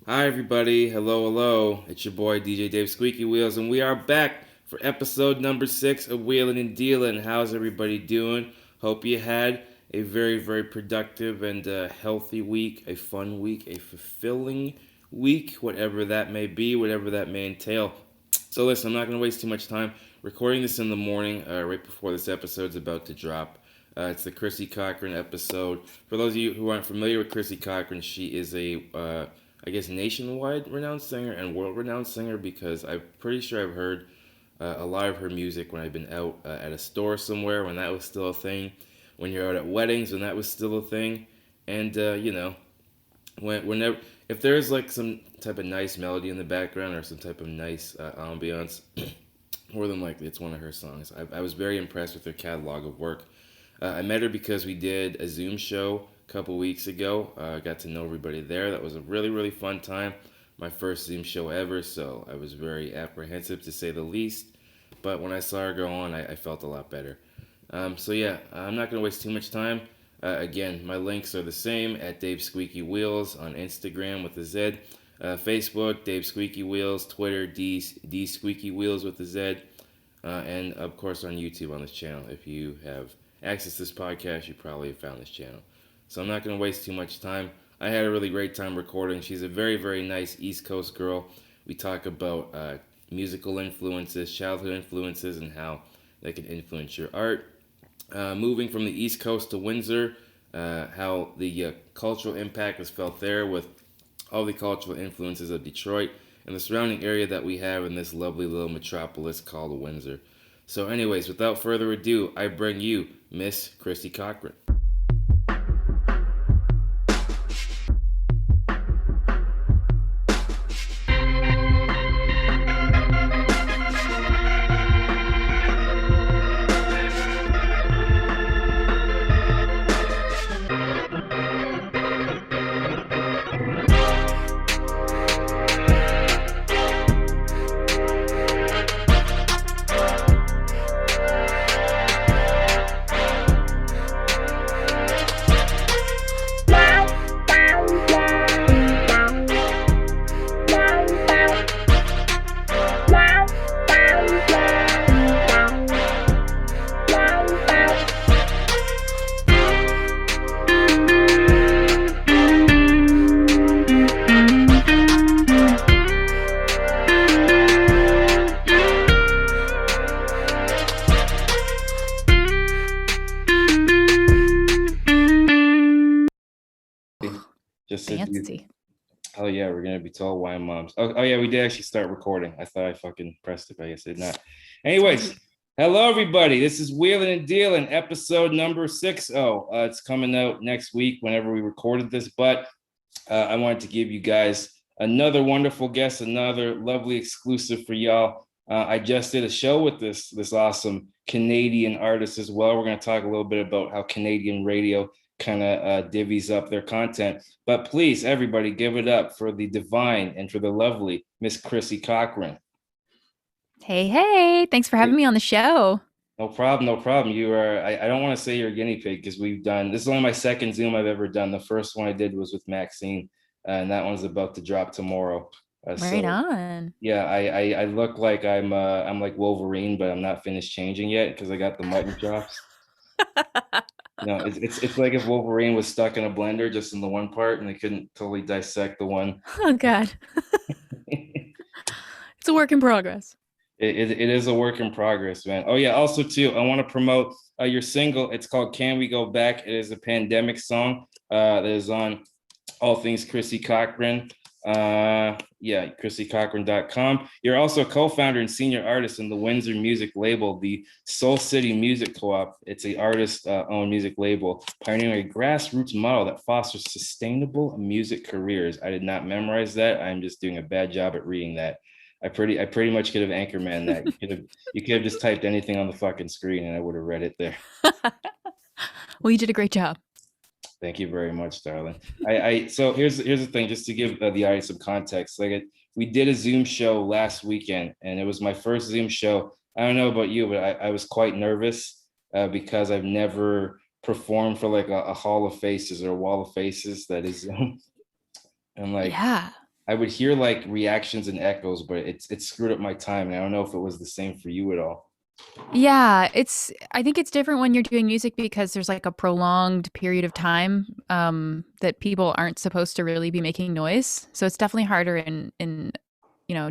Hi, everybody. Hello, hello. It's your boy, DJ Dave Squeaky Wheels, and we are back for episode number 6 of Wheelin and Dealin. How's everybody doing? Hope you had a very, very productive and healthy week, a fun week, a fulfilling week, whatever that may be, whatever that may entail. So, listen, I'm not going to waste too much time recording this in the morning, right before this episode's about to drop. It's the Crissie Cochrane episode. For those of you who aren't familiar with Crissie Cochrane, she is I guess, nationwide renowned singer and world renowned singer because I'm pretty sure I've heard a lot of her music when I've been out at a store somewhere when that was still a thing, when you're out at weddings when that was still a thing, and whenever if there's like some type of nice melody in the background or some type of nice ambiance, more than likely it's one of her songs. I was very impressed with her catalog of work. I met her because we did a Zoom show a couple weeks ago. I got to know everybody there. That was a really, really fun time. My first Zoom show ever, so I was very apprehensive to say the least. But when I saw her go on, I felt a lot better. So yeah, I'm not going to waste too much time. Again, my links are the same at Dave Squeaky Wheels on Instagram with a Z, Facebook Dave Squeaky Wheels, Twitter D Squeaky Wheels with a Z, and of course on YouTube on this channel. If you have access to this podcast, you probably have found this channel. So I'm not going to waste too much time. I had a really great time recording. She's a very, very nice East Coast girl. We talk about musical influences, childhood influences, and how they can influence your art. Moving from the East Coast to Windsor, how the cultural impact was felt there with all the cultural influences of Detroit and the surrounding area that we have in this lovely little metropolis called Windsor. So anyways, without further ado, I bring you Miss Crissie Cochrane. Just fancy. Oh yeah, we're gonna be told why moms. Oh yeah, we did actually start recording. I thought I fucking pressed it, but I guess I did not. Anyways, hello everybody. This is Wheelin and Dealin, episode number 60. It's coming out next week whenever we recorded this, but I wanted to give you guys another wonderful guest, another lovely exclusive for y'all. I just did a show with this awesome Canadian artist as well. We're gonna talk a little bit about how Canadian radio kind of divvies up their content. But please, everybody, give it up for the divine and for the lovely Miss Crissie Cochrane. Hey, thanks for having me on the show. No problem, no problem. You are, I don't want to say you're a guinea pig because this is only my second Zoom I've ever done. The first one I did was with Maxine, and that one's about to drop tomorrow. Right on. Yeah, I look like I'm like Wolverine, but I'm not finished changing yet because I got the mutton chops. No, it's like if Wolverine was stuck in a blender just in the one part and they couldn't totally dissect the one. Oh God. It's a work in progress. It is a work in progress, man. Oh yeah, also too, I want to promote your single. It's called Can We Go Back? It is a pandemic song that is on all things Crissie Cochrane. ChrissieCochrane.com. You're also co-founder and senior artist in the Windsor music label, the Soul City Music Co-op. It's a artist-owned music label, pioneering a grassroots model that fosters sustainable music careers. I did not memorize that. I'm just doing a bad job at reading that. I pretty much could have anchorman that. You could have just typed anything on the fucking screen and I would have read it there. Well, you did a great job. Thank you very much, darling. So here's the thing, just to give the audience some context. We did a Zoom show last weekend, and it was my first Zoom show. I don't know about you, but I was quite nervous because I've never performed for like a hall of faces or a wall of faces that is Zoom. And like, yeah, I would hear like reactions and echoes, but it screwed up my time. And I don't know if it was the same for you at all. Yeah, I think it's different when you're doing music because there's like a prolonged period of time that people aren't supposed to really be making noise. So it's definitely harder in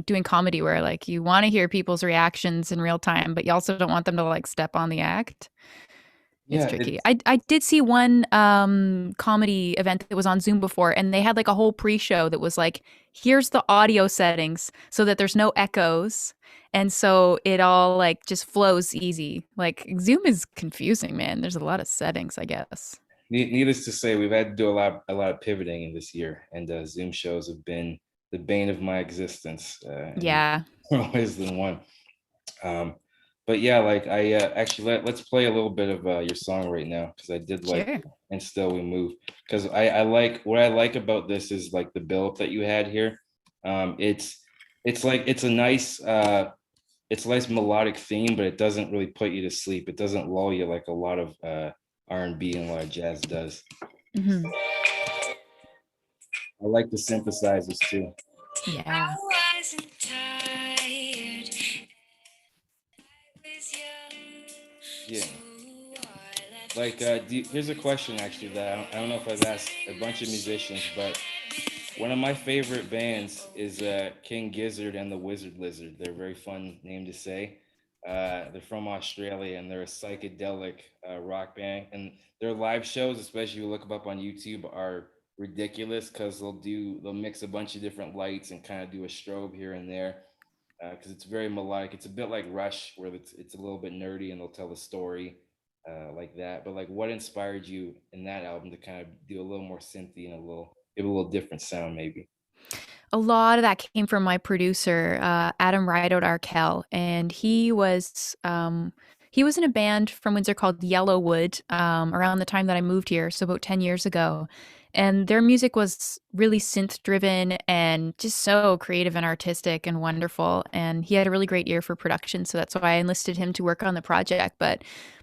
doing comedy where like you want to hear people's reactions in real time, but you also don't want them to like step on the act. It's Yeah, tricky. it's I did see one comedy event that was on Zoom before, and they had like a whole pre-show that was like, here's the audio settings so that there's no echoes. And so it all like just flows easy. Like Zoom is confusing, man. There's a lot of settings, I guess. needless to say, we've had to do a lot of pivoting in this year, and Zoom shows have been the bane of my existence, and Yeah, more ways than one. Um, but yeah, like I actually let's play a little bit of your song right now because I did like sure. and still we move because I like what I like about this is like the build up that you had here. It's like it's a nice melodic theme, but it doesn't really put you to sleep. It doesn't lull you like a lot of R&B and a lot of jazz does. Hmm. I like the synthesizers too. Yeah, Yeah. Like, here's a question actually that I don't know if I've asked a bunch of musicians, but one of my favorite bands is King Gizzard and the Wizard Lizard. They're a very fun name to say. They're from Australia and they're a psychedelic rock band. And their live shows, especially if you look them up on YouTube, are ridiculous because they'll mix a bunch of different lights and kind of do a strobe here and there because it's very melodic. It's a bit like Rush, where it's a little bit nerdy and they'll tell a story like that. But like, what inspired you in that album to kind of do a little more synthy and give a little different sound, maybe? a lot of that came from my producer, Adam Rideout Arkell, and he was in a band from Windsor called Yellowwood around the time that I moved here, so about 10 years ago. And their music was really synth driven and just so creative and artistic and wonderful. And he had a really great ear for production, so that's why I enlisted him to work on the project. But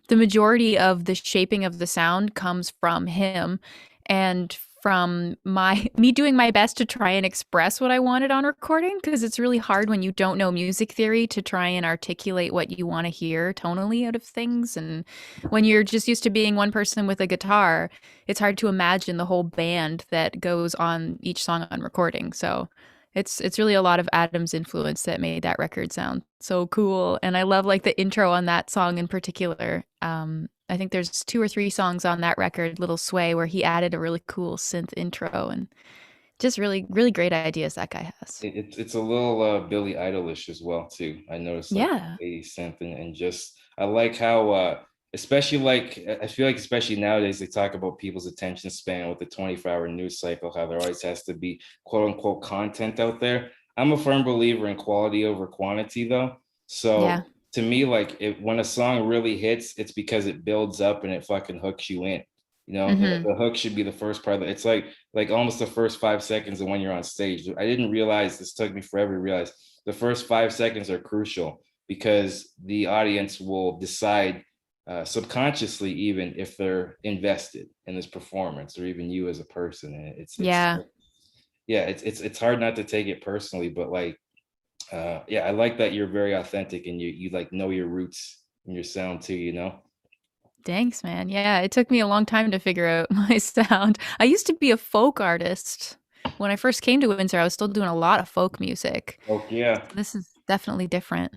the majority of the shaping of the sound comes from him and from my me doing my best to try and express what I wanted on recording because it's really hard when you don't know music theory to try and articulate what you want to hear tonally out of things. And when you're just used to being one person with a guitar, it's hard to imagine the whole band that goes on each song on recording. So it's really a lot of Adam's influence that made that record sound so cool. And I love like the intro on that song in particular. I think there's two or three songs on that record, Little Sway, where he added a really cool synth intro and just really, really great ideas that guy has. It's a little Billy Idolish as well too. I noticed like Yeah. 80s synth and just I like how especially like I feel like especially nowadays they talk about people's attention span with the 24-hour news cycle, how there always has to be quote unquote content out there. I'm a firm believer in quality over quantity though. Yeah. So to me, like when a song really hits, it's because it builds up and it fucking hooks you in. You know, Hmm. the hook should be the first part. It's like almost the first 5 seconds of when you're on stage. I didn't realize this took me forever to realize the first 5 seconds are crucial because the audience will decide subconsciously even if they're invested in this performance or even you as a person. And it's Yeah. yeah, it's hard not to take it personally, but like yeah, I like that you're very authentic and you like know your roots and your sound too, you know? Thanks, man. Yeah. It took me a long time to figure out my sound. I used to be a folk artist. When I first came to Windsor, I was still doing a lot of folk music. Oh yeah. This is definitely different.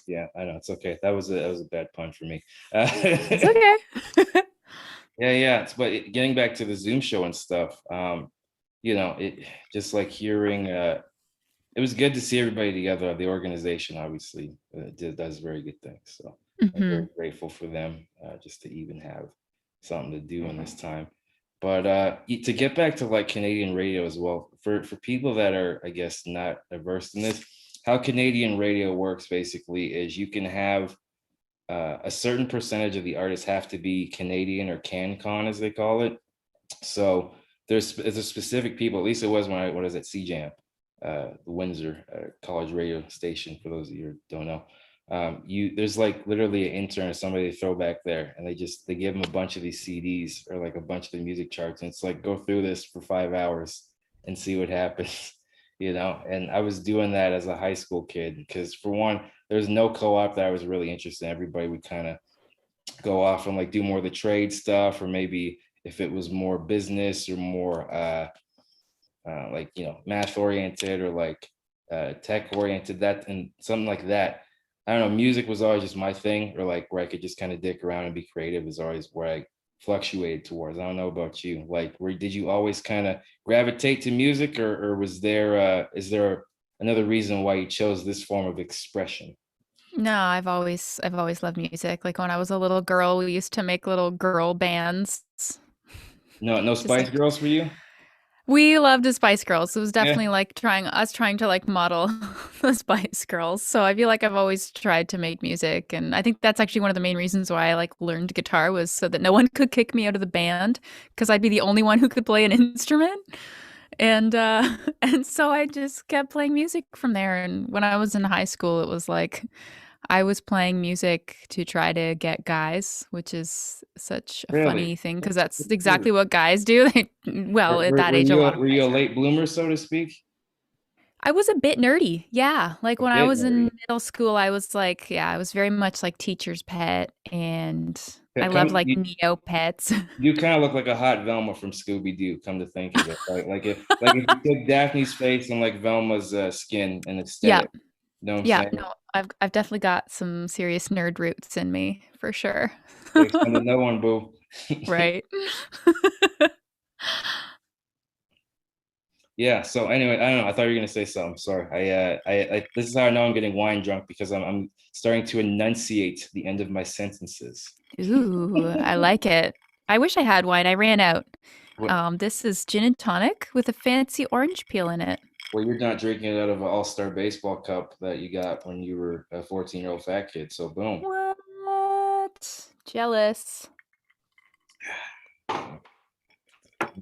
Yeah, I know it's okay. That was a bad pun for me. It's okay. Yeah. But getting back to the Zoom show and stuff, it just like hearing. It was good to see everybody together. The organization obviously does very good things. So I'm very Hmm. grateful for them just to even have something to do in this time. But to get back to like Canadian radio as well, for people that are, I guess, not averse in this, how Canadian radio works basically is you can have a certain percentage of the artists have to be Canadian or CanCon as they call it. So there's a specific people. At least it was when I was at CJAM, the Windsor college radio station. For those of you who don't know, You there's like literally an intern or somebody they throw back there, and they give them a bunch of these CDs or like a bunch of the music charts, and it's like go through this for 5 hours and see what happens, you know. And I was doing that as a high school kid because for one, there's no co-op that I was really interested in. Everybody would kind of go off and like do more of the trade stuff, or maybe if it was more business or more like math oriented or like tech oriented, that and something like that. I don't know, music was always just my thing, or like where I could just kind of dick around and be creative is always where I fluctuated towards. I don't know about you, like where did you always kind of gravitate to music, or was there is there another reason why you chose this form of expression? No, I've always loved music. Like when I was a little girl, we used to make little girl bands. No, no Just Spice like Girls for you? we loved the Spice Girls. It was Yeah, definitely like trying to like model the Spice Girls. So I feel like I've always tried to make music, and I think that's actually one of the main reasons why I like learned guitar was so that no one could kick me out of the band because I'd be the only one who could play an instrument. And and so I just kept playing music from there. And when I was in high school, it was like I was playing music to try to get guys, which is such a really. funny thing because that's exactly what guys do. Well, at that Were age, a you lot of were you a guys are. late bloomer, so to speak? I was a bit nerdy. Yeah. Like A when I bit was in nerdy. middle school, I was like, yeah, I was very much like teacher's pet and I loved Come, like Neopets. you kind of look like a hot Velma from Scooby Doo. Come to think of it, like if you took Daphne's face and like Velma's skin and Yeah. aesthetic, you know what I'm Yeah. saying? No, I've definitely got some serious nerd roots in me for sure. Thanks to no one, boo. Right. Yeah. So anyway, I don't know. I thought you were gonna say something. Sorry. This is how I know I'm getting wine drunk because I'm starting to enunciate the end of my sentences. Ooh, I like it. I wish I had wine. I ran out. What? This is gin and tonic with a fancy orange peel in it. Well, you're not drinking it out of an all-star baseball cup that you got when you were a 14-year-old fat kid. So boom. What? Jealous.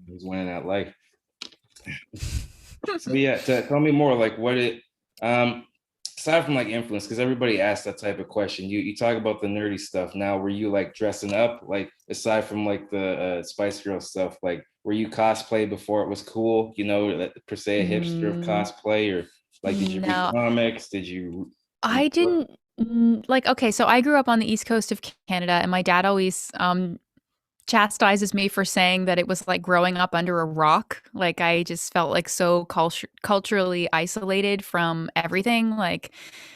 He's winning that life. So yeah, tell me more. Like what it aside from like influence, because everybody asks that type of question. You talk about the nerdy stuff. Now, were you like dressing up? Like aside from like the Spice Girl stuff, like were you cosplay before it was cool? You know, per se a hipster of Mm, cosplay, or like did you read no, comics? Did you I didn't. Like, okay, so I grew up on the east coast of Canada, and my dad always chastises me for saying that it was like growing up under a rock. Like I just felt like so culturally isolated from everything. Like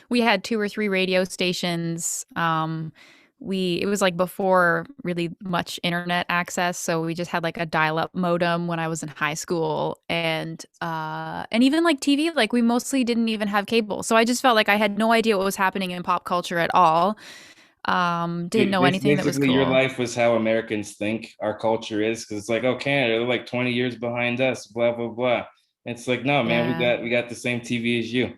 we had two or three radio stations. It was like before really much internet access, so we just had like a dial-up modem when I was in high school, and even like TV, like we mostly didn't even have cable. So I just felt like I had no idea what was happening in pop culture at all. Didn't know anything that was basically your cool. life was how Americans think our culture is? Because it's like, oh, Canada, they're like 20 years behind us, blah blah blah. And it's like, no, man, Yeah. we got the same TV as you.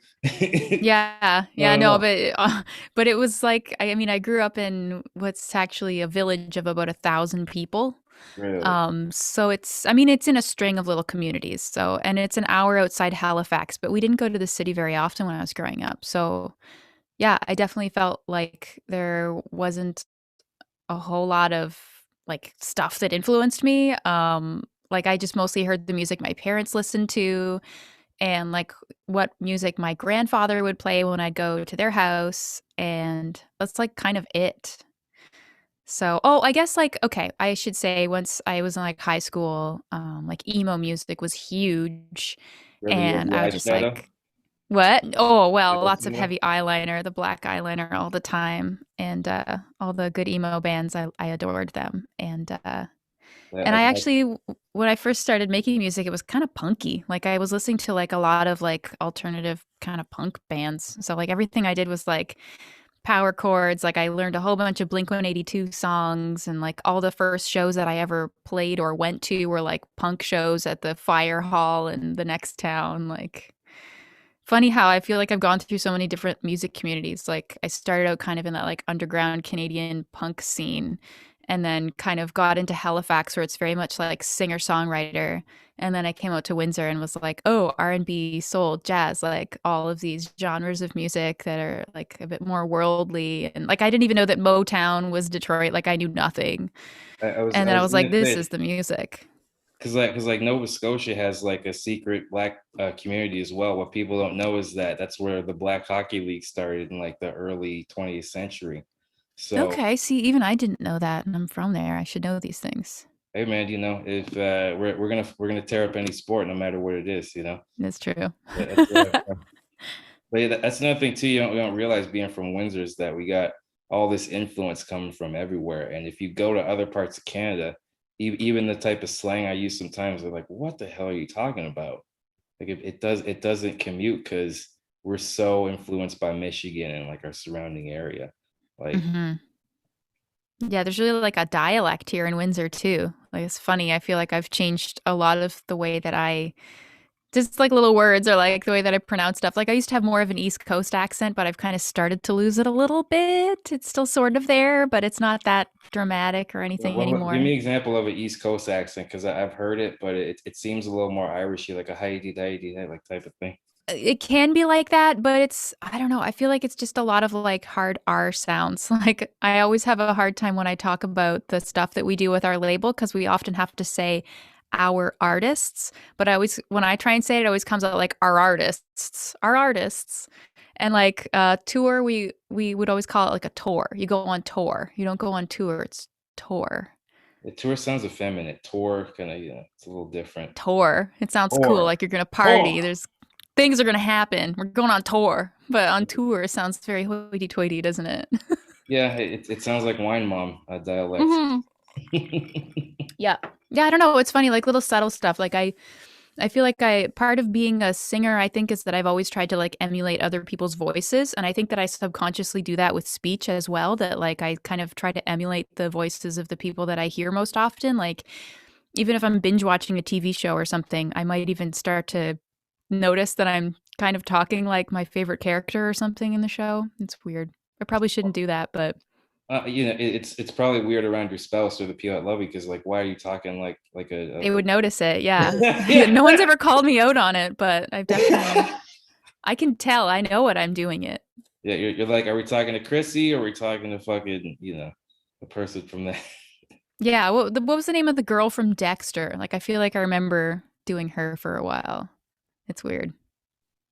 Yeah, Not yeah, at no, all. but it was like I mean, I grew up in what's actually a village of about 1,000 people. Really. So it's I mean, it's in a string of little communities. So and it's an hour outside Halifax, but we didn't go to the city very often when I was growing up. So yeah, I definitely felt like there wasn't a whole lot of like stuff that influenced me. Like I just mostly heard the music my parents listened to and like what music my grandfather would play when I'd go to their house, and that's like kind of it. So, oh, I guess like okay, I should say once I was in like high school, like emo music was huge, Really, and the I would just eyeshadow. like what? Oh, well, lots of Eyeshadow. heavy eyeliner, the black eyeliner all the time, and all the good emo bands. I adored them, Yeah, and I actually, when I first started making music, it was kind of punky. Like I was listening to like a lot of like alternative kind of punk bands. So like everything I did was like power chords. Like I learned a whole bunch of Blink 182 songs, and like all the first shows that I ever played or went to were like punk shows at the fire hall in the next town. Like funny how I feel like I've gone through so many different music communities. Like I started out kind of in that like underground Canadian punk scene, and then kind of got into Halifax where it's very much like singer-songwriter. And then I came out to Windsor and was like, oh, R&B, soul, jazz, like all of these genres of music that are like a bit more worldly. And like I didn't even know that Motown was Detroit. Like I knew nothing. I And then I was was like, gonna this say, is the music. cause like Nova Scotia has like a secret black community as well. What people don't know is that that's where the Black Hockey League started in like the early 20th century. So, Okay, see, even I didn't know that, and I'm from there. I should know these things. hey man, you know, if we're gonna tear up any sport, no matter what it is, you know. That's true. That's but yeah, that's another thing too. We don't realize being from Windsor is that we got all this influence coming from everywhere. And if you go to other parts of Canada, even the type of slang I use sometimes, they're like, "What the hell are you talking about?" Like it doesn't commute because we're so influenced by Michigan and like our surrounding area. Like Hmm. Yeah, there's really like a dialect here in Windsor too. Like it's funny. I feel like I've changed a lot of the way that I just like little words or like the way that I pronounce stuff. Like I used to have more of an East Coast accent, but I've kind of started to lose it a little bit. It's still sort of there, but it's not that dramatic or anything give me anymore. an example of an East Coast accent because I've heard it, but it seems a little more Irishy, like a Heidi like type of thing. It can be like that, but it's, I don't know. I feel like it's just a lot of like hard R sounds. Like I always have a hard time when I talk about the stuff that we do with our label because we often have to say our artists. But I always, when I try and say it, it always comes out like our artists, our artists. And like tour, we would always call it like a tour. You go on tour. You don't go on tour. It's tour. The tour sounds effeminate. Tour kind of, it's a little different. Tour. It sounds cool. Tour. Like you're gonna Oh, party. There's things are gonna happen. We're going on tour. But on tour sounds very hoity-toity, doesn't it? yeah, it sounds like wine mom dialect. Hmm. Yeah. Yeah, I don't know. It's funny, like little subtle stuff. Like I feel like I part of being a singer, I think, is that I've always tried to like emulate other people's voices. And I think that I subconsciously do that with speech as well. That like I kind of try to emulate the voices of the people that I hear most often. Like even if I'm binge watching a TV show or something, I might even start to notice that I'm kind of talking like my favorite character or something in the show. It's weird. I probably shouldn't do that, but It's probably weird around your spouse or the people that love you because like, why are you talking like they would notice it. Yeah. yeah. No one's ever called me out on it, but I've definitely, I can tell. I know what I'm doing it. Yeah, you're like, are we talking to Crissie or are we talking to fucking, the person from that? Yeah. What was the name of the girl from Dexter? Like, I feel like I remember doing her for a while. It's weird.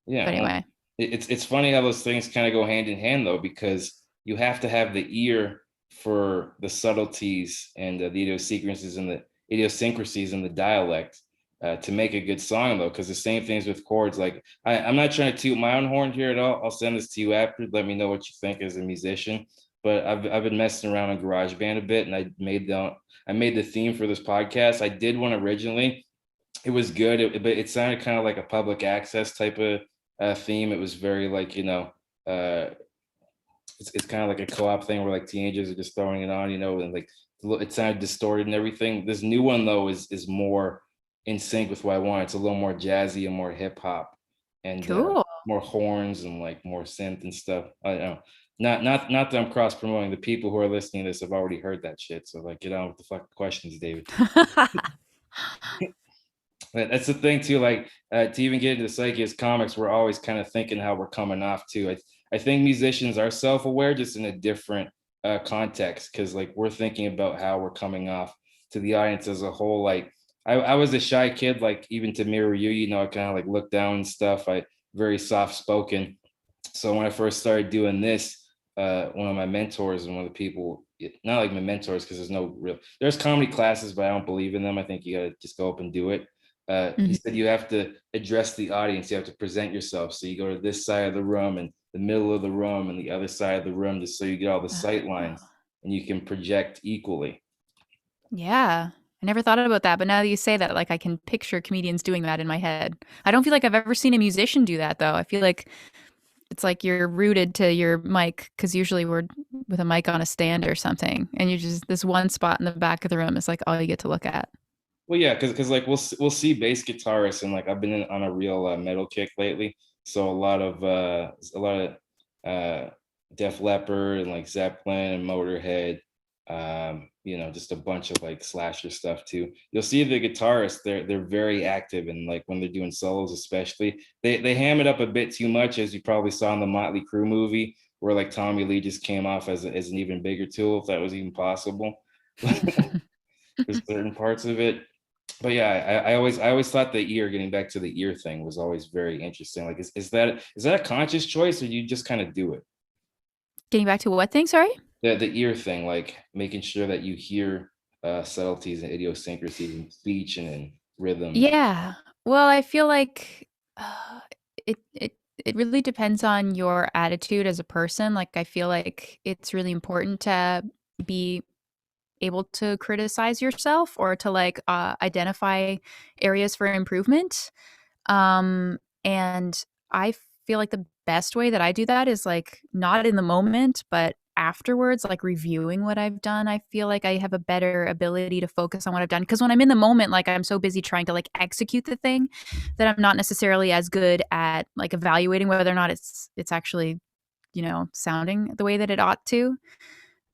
Yeah, But well, anyway. it's funny how those things kind of go hand in hand though, because you have to have the ear for the subtleties and the idiosyncrasies in the dialect to make a good song though. Because the same things with chords. Like I'm not trying to toot my own horn here at all. I'll send this to you after. Let me know what you think as a musician. But I've been messing around on GarageBand a bit, and I made the theme for this podcast. I did one originally. It was good, but it sounded kind of like a public access type of theme. It was very like it's kind of like a co-op thing where like teenagers are just throwing it on, and like it sounded distorted and everything. This new one though is more in sync with what I want. It's a little more jazzy and more hip hop and Cool. more horns and like more synth and stuff. I don't know. Not that I'm cross promoting. The people who are listening to this have already heard that shit. So like get on with the fucking questions, David. But that's the thing too. Like to even get into psyche as comics, we're always kind of thinking how we're coming off too. I think musicians are self-aware, just in a different context, because like we're thinking about how we're coming off to the audience as a whole. Like I was a shy kid, like even to mirror you, I kind of like look down and stuff. I very soft spoken. So when I first started doing this, one of my mentors and one of the people, not like my mentors, because there's comedy classes, but I don't believe in them. I think you gotta just go up and do it. He Mhm. said you have to address the audience. You have to present yourself. So you go to this side of the room and the middle of the room and the other side of the room, just so you get all the sight lines Oh. and you can project equally. Yeah. I never thought about that, but now that you say that, like I can picture comedians doing that in my head. I don't feel like I've ever seen a musician do that though. I feel like it's like you're rooted to your mic because usually we're with a mic on a stand or something, and you just this one spot in the back of the room is like all you get to look at. Well, yeah, because like we'll see bass guitarists, and like I've been on a real metal kick lately. So a lot of Def Leppard and like Zeppelin and Motorhead. just a bunch of like slasher stuff too. You'll see the guitarists, they're very active, and like when they're doing solos, especially, they ham it up a bit too much, as you probably saw in the Motley Crue movie, where like Tommy Lee just came off as an even bigger tool, if that was even possible, for certain parts of it. But yeah, I always thought the ear, getting back to the ear thing, was always very interesting. Like, is that a conscious choice, or you just kind of do it? Getting back to what thing? Sorry. The ear thing, like making sure that you hear subtleties and idiosyncrasies in speech and in rhythm. Yeah. Well, I feel like uh, it it it really depends on your attitude as a person. Like I feel like it's really important to be able to criticize yourself or to like identify areas for improvement. And I feel like the best way that I do that is like not in the moment, but afterwards, like reviewing what I've done. I feel like I have a better ability to focus on what I've done. Cause when I'm in the moment, like I'm so busy trying to like execute the thing that I'm not necessarily as good at like evaluating whether or not it's actually, sounding the way that it ought to.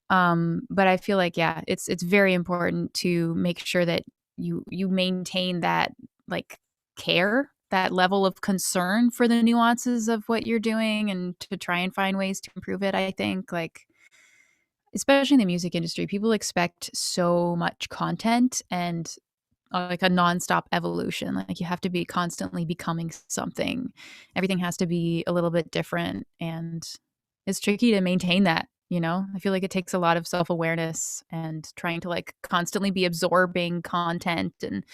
But I feel like, yeah, it's very important to make sure that you maintain that like care, that level of concern for the nuances of what you're doing and to try and find ways to improve it. I think like especially in the music industry, people expect so much content and like a nonstop evolution. Like you have to be constantly becoming something. Everything has to be a little bit different, and it's tricky to maintain that. I feel like it takes a lot of self awareness and trying to like constantly be absorbing content and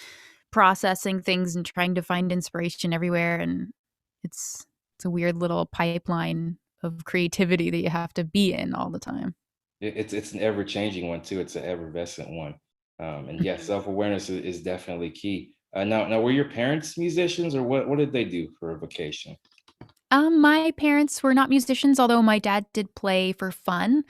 processing things and trying to find inspiration everywhere. And it's a weird little pipeline of creativity that you have to be in all the time. It's an ever changing one too. It's an effervescent one. And yeah, self awareness is definitely key. Now, were your parents musicians, or what did they do for a vocation? My parents were not musicians, although my dad did play for fun.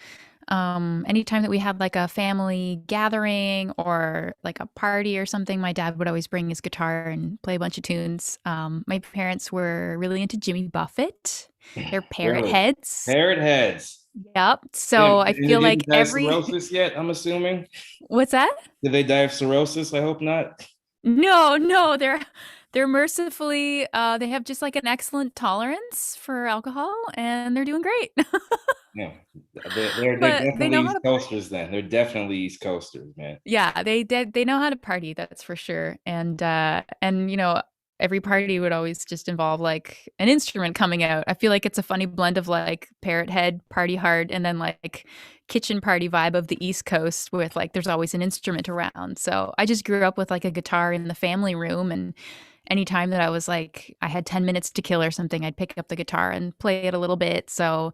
Anytime that we had like a family gathering or like a party or something, my dad would always bring his guitar and play a bunch of tunes. My parents were really into Jimmy Buffett. They're parrot Really? heads. Parrot heads. Yep. Damn, So I and they feel like didn't die of cirrhosis yet, I'm assuming. what's that? Did they die of cirrhosis? I hope not. No, no, they're mercifully they have just like an excellent tolerance for alcohol and they're doing great. Yeah, they're But they definitely know how East to Coasters. Then they're definitely East Coasters, man. Yeah, they know how to party, that's for sure. And every party would always just involve like an instrument coming out. I feel like it's a funny blend of like Parrot Head, Party Hard, and then like kitchen party vibe of the East Coast with like there's always an instrument around. So I just grew up with like a guitar in the family room, and anytime that I was like I had 10 minutes to kill or something, I'd pick up the guitar and play it a little bit. So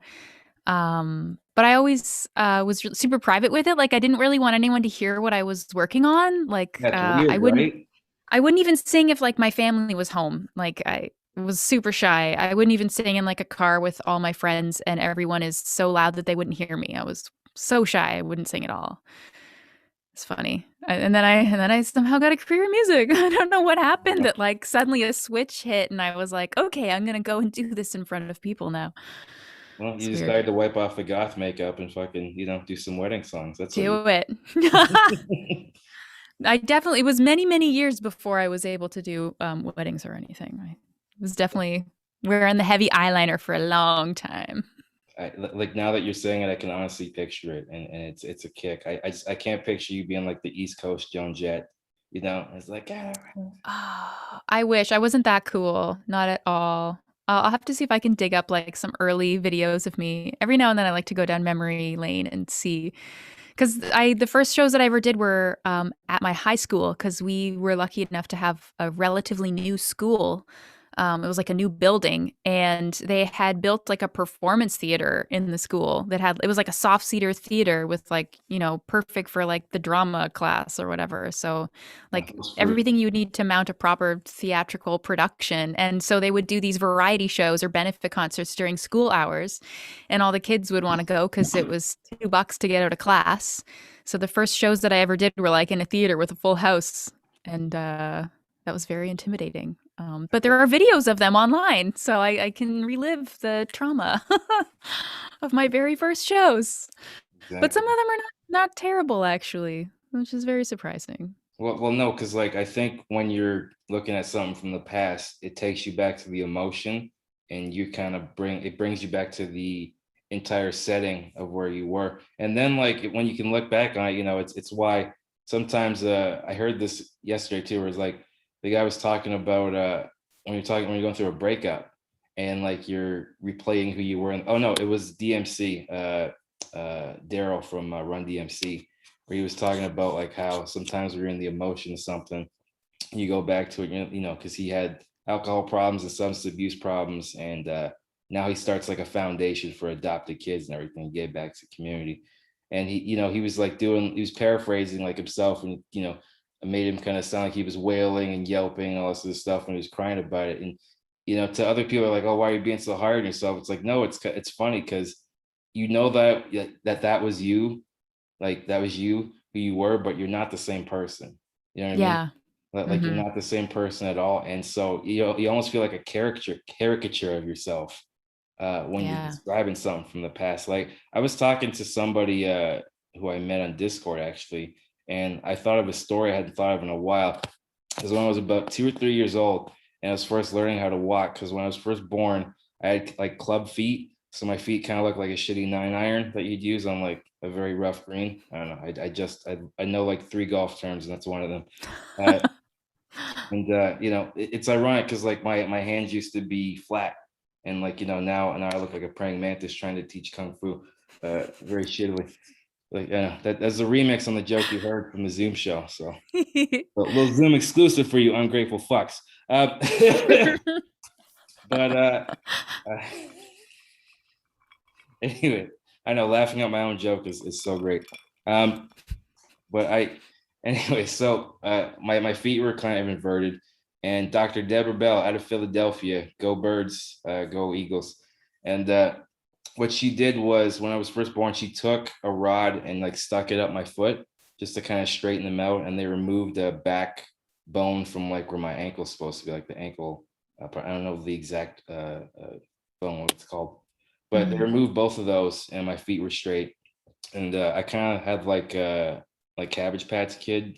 but I always was super private with it. Like I didn't really want anyone to hear what I was working on. Like That's weird, I wouldn't right? I wouldn't even sing if like my family was home. Like I was super shy. I wouldn't even sing in like a car with all my friends and everyone is so loud that they wouldn't hear me. I was so shy. I wouldn't sing at all. It's funny. And then I somehow got a career in music. I don't know what happened that like suddenly a switch hit and I was like, okay, I'm gonna go and do this in front of people now. Well, you It's just weird. got to wipe off the goth makeup and fucking, do some wedding songs. That's what you. Do it. I definitely it was many, many years before I was able to do weddings or anything. I was definitely wearing the heavy eyeliner for a long time. Like now that you're saying it, I can honestly picture it, and it's a kick. I can't picture you being like the East Coast Joan Jett. It's like, ah. Oh, I wish I wasn't that cool. Not at all. I'll have to see if I can dig up like some early videos of me. Every now and then I like to go down memory lane and see because I the first shows that I ever did were at my high school because we were lucky enough to have a relatively new school. It was like a new building, and they had built like a performance theater in the school that had it was like a soft cedar theater with like perfect for like the drama class or whatever. So like Those first. everything you would need to mount a proper theatrical production. And so they would do these variety shows or benefit concerts during school hours, and all the kids would want to go because it was $2 to get out of class. So the first shows that I ever did were like in a theater with a full house, and that was very intimidating. But there are videos of them online, so I can relive the trauma of my very first shows. But some Exactly. of them are not Not terrible, actually, which is very surprising. Well, no, because like I think when you're looking at something from the past, it takes you back to the emotion, and you kind of brings you back to the entire setting of where you were, and then like when you can look back on it, it's why sometimes I heard this yesterday too, where it's like the guy was talking about when you're going through a breakup, and like you're replaying who you were. Oh no, it was DMC, Daryl from Run DMC, where he was talking about like how sometimes we're in the emotion of something, you go back to it, because he had alcohol problems and substance abuse problems, and now he starts like a foundation for adopted kids and everything, get back to community. And he was like he was paraphrasing like himself, and it made him kind of sound like he was wailing and yelping and all this other stuff when he was crying about it. And to other people are like, oh, why are you being so hard on yourself? It's like, no, it's funny because that was you, like that was you who you were, but you're not the same person. You know what I mean? Yeah. Like you're Mhm. not the same person at all, and so you almost feel like a caricature of yourself when you're Yeah. describing something from the past. Like I was talking to somebody who I met on Discord actually, and I thought of a story I hadn't thought of in a while. Because when I was about 2 or 3 years old, and I was first learning how to walk, because when I was first born, I had like club feet, so my feet kind of look like a shitty 9 iron that you'd use on like a very rough green. I don't know. I know like three golf terms, and that's one of them. Uh, and it's ironic because like my hands used to be flat, and like now I look like a praying mantis trying to teach kung fu, very shittily. Like that's a remix on the joke you heard from the Zoom show. So a little Zoom exclusive for you ungrateful fucks. But uh, anyway, I know laughing at my own joke is so great. Um, but anyway, so my feet were kind of inverted, and Dr. Deborah Bell out of Philadelphia, go Birds, go Eagles, and what she did was when I was first born, she took a rod and like stuck it up my foot just to kind of straighten them out, and they removed the back bone from like where my ankle's supposed to be, like the ankle. I don't know the exact bone, what it's called, but they Mhm. removed both of those, and my feet were straight, and I kind of had like Cabbage Patch Kid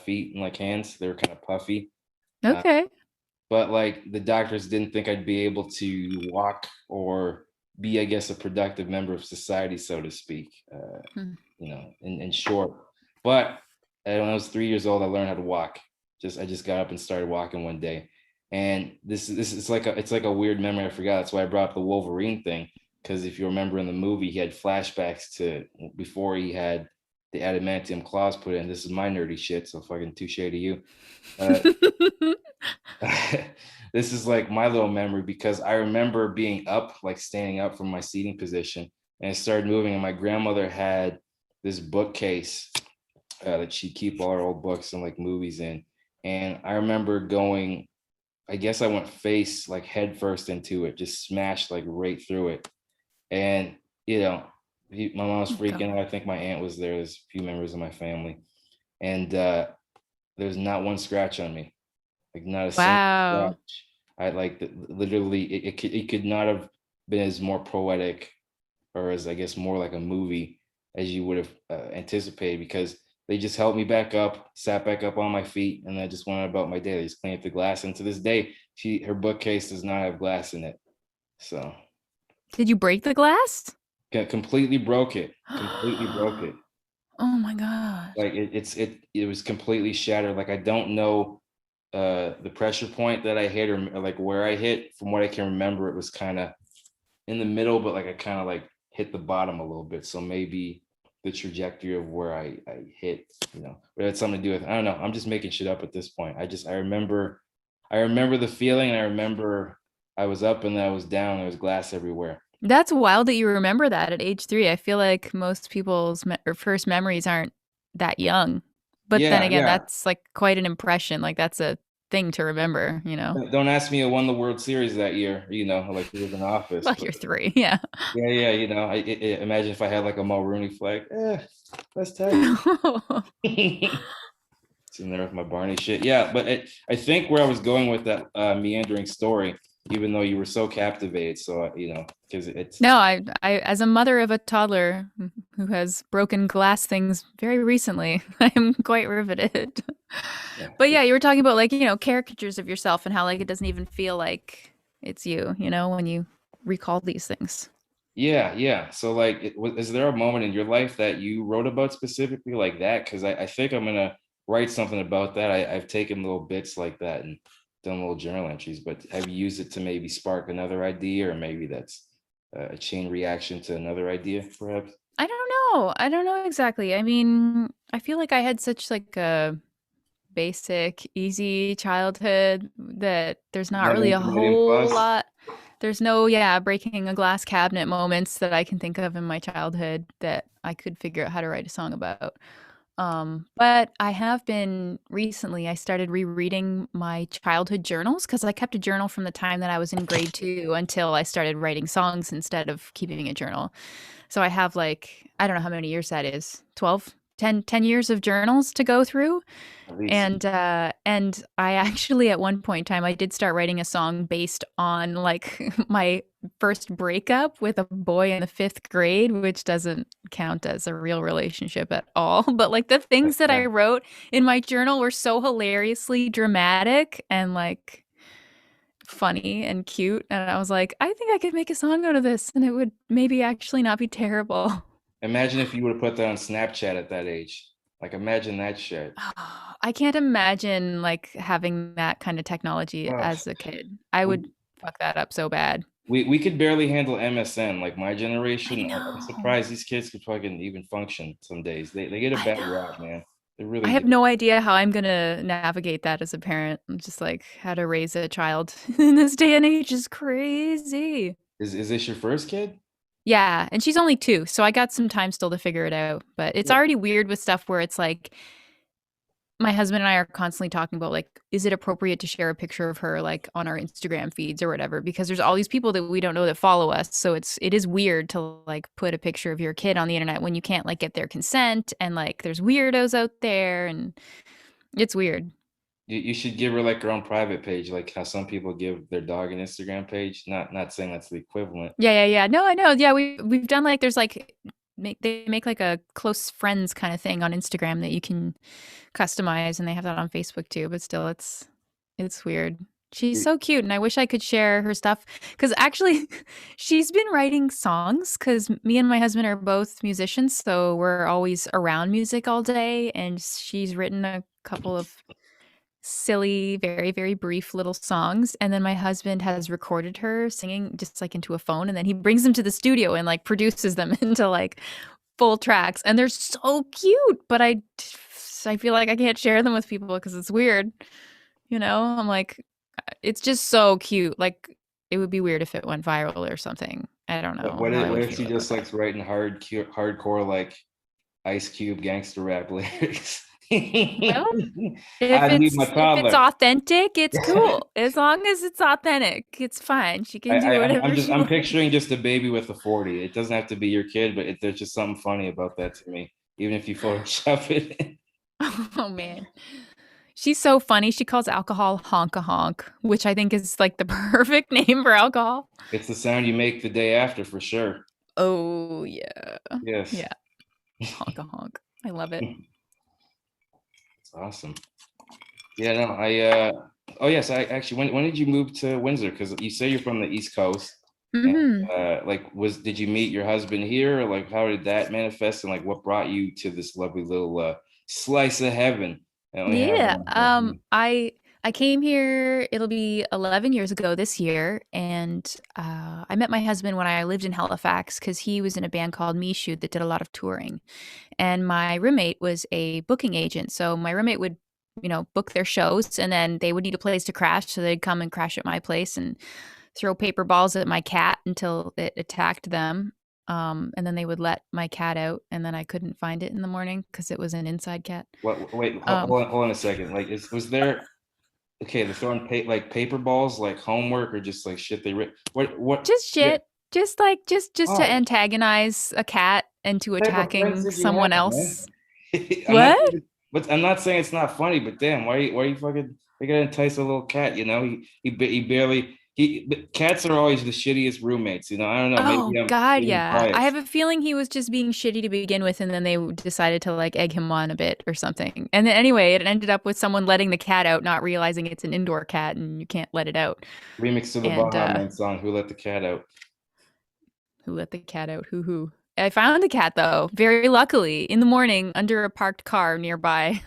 feet and like hands. They were kind of puffy, uh, Okay. but like the doctors didn't think I'd be able to walk or be, I guess, a productive member of society, so to speak. Hmm. In short. But when I was 3 years old, I learned how to walk. I just got up and started walking one day, and this is like it's like a weird memory I forgot. That's why I brought up the Wolverine thing, because if you remember in the movie, he had flashbacks to before he had the adamantium claws put in. This is my nerdy shit, so fucking touche to you. Uh, this is like my little memory because I remember being up, like standing up from my seating position, and it started moving. And my grandmother had this bookcase that she'd keep all her old books and like movies in. And I remember going, I guess I went face like head first into it, just smashed like right through it. And, you know, my mom was Oh my freaking out. god. I think my aunt was there. There's a few members of my family. And there's not one scratch on me, like not a single Wow. scratch. I like literally, it could not have been as more poetic or as I guess more like a movie as you would have anticipated, because they just helped me back up, sat back up on my feet, and I just went about my day. They just cleaned up the glass, and to this day, her bookcase does not have glass in it. So Did you break the glass? completely broke it. Completely broke it. Oh my god. Like it was completely shattered. Like I don't know the pressure point that I hit, or like where I hit. From what I can remember, it was kind of in the middle, but like I kind of like hit the bottom a little bit. So maybe the trajectory of where I hit, but it had something to do with, I don't know. I'm just making shit up at this point. I remember the feeling, and I remember I was up and then I was down. There was glass everywhere. That's wild that you remember that at age 3. I feel like most people's first memories aren't that young. But then Yeah, again, yeah. that's like quite an impression. Like that's a thing to remember, you know? Don't ask me who won the World Series that year, like who was in office, Well, but you're 3. Yeah. yeah, yeah, imagine if I had like a Mulrooney flag. That's tight. Sitting there with my Barney shit. Yeah, but I think where I was going with that meandering story even though you were so captivated. So because it's No, as a mother of a toddler who has broken glass things very recently, I am quite riveted. yeah, But yeah, you were talking about like, caricatures of yourself and how like it doesn't even feel like it's you, when you recall these things. yeah, yeah. So like, is there a moment in your life that you wrote about specifically like that? Because I think I'm gonna write something about that. I've taken little bits like that and done little journal entries, but have you used it to maybe spark another idea, or maybe that's a chain reaction to another idea, perhaps? I don't know. I don't know exactly. I mean, I feel like I had such like a basic, easy childhood that there's not Never really a million whole plus. lot. There's no, yeah, breaking a glass cabinet moments that I can think of in my childhood that I could figure out how to write a song about. But I have been recently, I started rereading my childhood journals because I kept a journal from the time that I was in grade two until I started writing songs instead of keeping a journal. So I have like, I don't know how many years that is, 12, 10 years of journals to go through. At least. And I actually at one point in time I did start writing a song based on like my first breakup with a boy in the fifth grade, which doesn't count as a real relationship at all. But like the things that I wrote in my journal were so hilariously dramatic and like funny and cute. And I was like, I think I could make a song out of this and it would maybe actually not be terrible. Imagine if you would have put that on Snapchat at that age. Like, imagine that shit. I can't imagine like having that kind of technology Ugh. as a kid. I would fuck that up so bad. We could barely handle MSN. Like my I generation, I'm know. surprised these kids could fucking even function some days. They get a I bad rap, know. man. They I really have do. no idea how I'm gonna navigate that as a parent. I'm just like how to raise a child in this day and age is crazy. Is this your first kid? Yeah, and she's only 2, so I got some time still to figure it out. But it's Yeah. already weird with stuff where it's like my husband and I are constantly talking about like, is it appropriate to share a picture of her like on our Instagram feeds or whatever? Because there's all these people that we don't know that follow us. So it is weird to like put a picture of your kid on the internet when you can't like get their consent and like there's weirdos out there and it's weird. You should give her like her own private page, like how some people give their dog an Instagram page. Not saying that's the equivalent. Yeah, yeah, yeah. No, I know. Yeah, we've done like there's like they make like a close friends kind of thing on Instagram that you can customize and they have that on Facebook too, but still it's weird. She's so cute and I wish I could share her stuff cuz actually she's been writing songs cuz me and my husband are both musicians, so we're always around music all day and she's written a couple of silly, very, very brief little songs. And then my husband has recorded her singing just like into a phone. And then he brings them to the studio and like produces them into like full tracks. And they're so cute. But I feel like I can't share them with people because it's weird. I'm like, it's just so cute. Like, it would be weird if it went viral or something. I don't But know how I what would if she feel about just that. likes writing hardcore like Ice Cube gangster rap lyrics? Well, I if need my it's toddler. authentic, it's cool. As long as it's authentic, it's fine. She can do whatever she I'm wants. picturing just a baby with a 40. It doesn't have to be your kid, but there's just something funny about that to me, even if you Photoshop it in. Oh man. She's so funny. She calls alcohol honk a honk, which I think is like the perfect name for alcohol. It's the sound you make the day after for sure. Oh yeah. Yes. Yeah. Honk a honk. I love it. It's awesome. Yeah, no, oh yes, I actually when did you move to Windsor? Because you say you're from the East Coast, and Hmm. like did you meet your husband here, or like how did that manifest, and like what brought you to this lovely little slice of heaven that we have Yeah. around here? I came here, it'll be 11 years ago this year, and I met my husband when I lived in Halifax because he was in a band called Mishu that did a lot of touring. And my roommate was a booking agent. So my roommate would, book their shows and then they would need a place to crash. So they'd come and crash at my place and throw paper balls at my cat until it attacked them. And then they would let my cat out and then I couldn't find it in the morning because it was an inside cat. What? Wait, Um, hold on a second. Like, was there okay? They're throwing like paper balls, like homework, or just like shit they writ. What? just Yeah. shit. Just like just to Why? antagonize a cat into What type of friends attacking did you someone have, man? else. I'm not, What? but I'm not saying it's not funny, but damn, why you fucking, they gotta entice a little cat, you know? He barely, But cats are always the shittiest roommates. I don't know. Maybe Oh I'm God, being yeah. I have biased. a feeling he was just being shitty to begin with, and then they decided to like egg him on a bit or something. And then anyway, it ended up with someone letting the cat out, not realizing it's an indoor cat and you can't let it out. Remix to the And Baha Men song, "Who Let the Cat Out." who let the cat out? Hoo hoo. I found the cat though, very luckily, in the morning under a parked car nearby,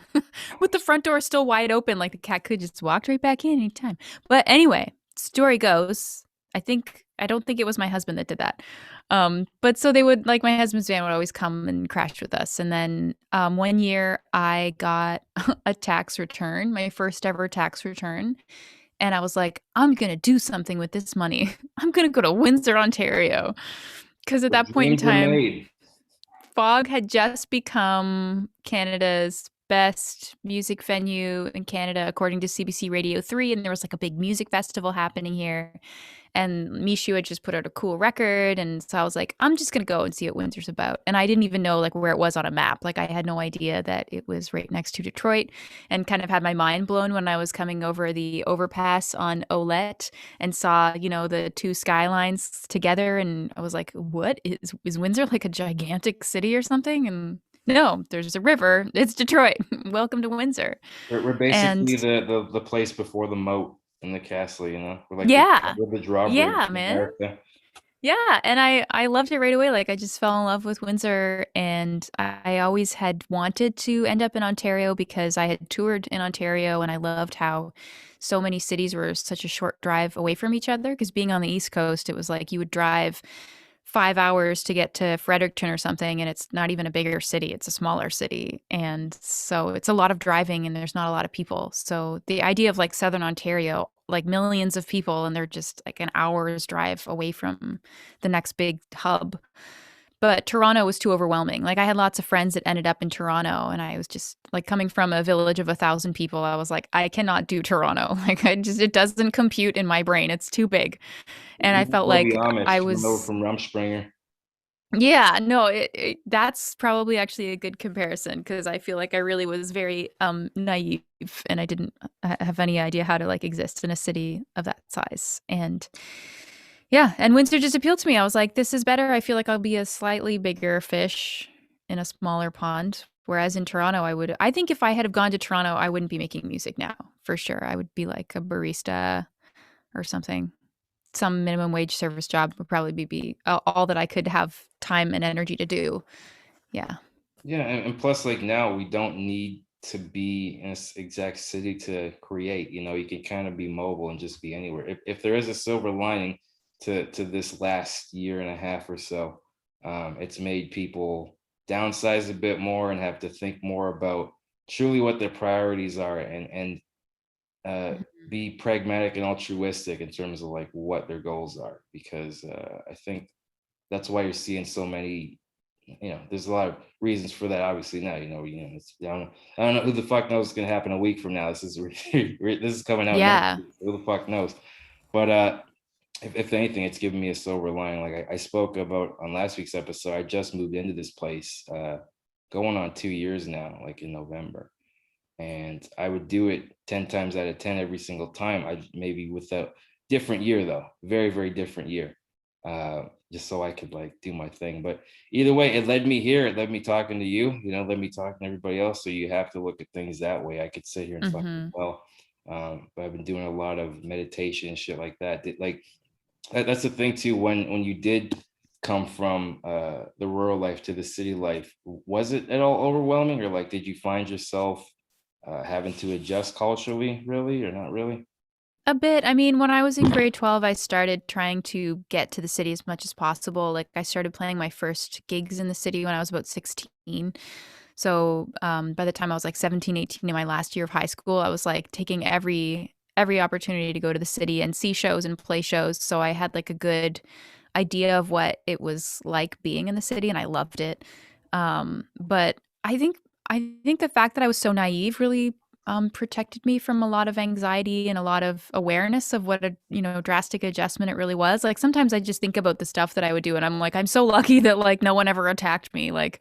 with the front door still wide open, like the cat could just walk right back in anytime. But anyway, story goes, I don't think it was my husband that did that. But so they would like my husband's van would always come and crash with us. And then one year I got a tax return, my first ever tax return. And I was like, I'm going to do something with this money. I'm going to go to Windsor, Ontario. Because at The that point in dreams are time, made. Fog had just become Canada's best music venue in Canada, according to CBC Radio 3. And there was like a big music festival happening here. And Mishu had just put out a cool record. And so I was like, I'm just going to go and see what Windsor's about. And I didn't even know like where it was on a map. Like I had no idea that it was right next to Detroit, and kind of had my mind blown when I was coming over the overpass on Olette and saw, the two skylines together. And I was like, what is Windsor like a gigantic city or something? And no, there's a river. It's Detroit. Welcome to Windsor. We're And basically the place before the moat in the castle. We're like yeah, we're the drawbridge yeah, in man. America. Yeah, and I loved it right away. Like I just fell in love with Windsor, and I always had wanted to end up in Ontario because I had toured in Ontario and I loved how so many cities were such a short drive away from each other. Because being on the East Coast, it was like you would drive 5 hours to get to Fredericton or something, and it's not even a bigger city, it's a smaller city. And so it's a lot of driving and there's not a lot of people. So the idea of like Southern Ontario, like millions of people, and they're just like an hour's drive away from the next big hub. But Toronto was too overwhelming. Like I had lots of friends that ended up in Toronto, and I was just like coming from a village of 1,000 people. I was like, I cannot do Toronto. Like it doesn't compute in my brain. It's too big. And I felt Or the like I Amish coming over was from Rumspringer. yeah, no, that's probably actually a good comparison because I feel like I really was very naive and I didn't have any idea how to like exist in a city of that size. And yeah, and Windsor just appealed to me. I was like, this is better. I feel like I'll be a slightly bigger fish in a smaller pond. Whereas in Toronto, I think if I had have gone to Toronto, I wouldn't be making music now, for sure. I would be like a barista or something. Some minimum wage service job would probably be all that I could have time and energy to do. Yeah. Yeah, and plus, like now, we don't need to be in this exact city to create. You can kind of be mobile and just be anywhere. If there is a silver lining to this last year and a half or so, it's made people downsize a bit more and have to think more about truly what their priorities are, and uh, Mhm. be pragmatic and altruistic in terms of like what their goals are. Because I think that's why you're seeing so many. There's a lot of reasons for that. Obviously, now I don't know who the fuck knows what's gonna happen a week from now. This is this is coming out next Yeah. week. Who the fuck knows? But if anything, it's given me a silver lining. Like I spoke about on last week's episode, I just moved into this place, going on 2 years now, like in November, and I would do it 10 times out of 10 every single time. I maybe with a different year though, very, very different year. Just so I could like do my thing. But either way, it led me here. It led me talking to you, led me talking to everybody else. So you have to look at things that way. I could sit here and fucking Mhm. well. But I've been doing a lot of meditation and shit like that. Like that's the thing too. When you did come from the rural life to the city life, was it at all overwhelming, or like did you find yourself having to adjust culturally, really, or not really? A bit. I mean, when I was in grade 12, I started trying to get to the city as much as possible. Like I started playing my first gigs in the city when I was about 16. So, by the time I was like 17, 18 in my last year of high school, I was like taking every opportunity to go to the city and see shows and play shows. So I had like a good idea of what it was like being in the city, and I loved it. But I think the fact that I was so naive really protected me from a lot of anxiety and a lot of awareness of what a drastic adjustment it really was. Like sometimes I just think about the stuff that I would do, and I'm like, I'm so lucky that like no one ever attacked me. Like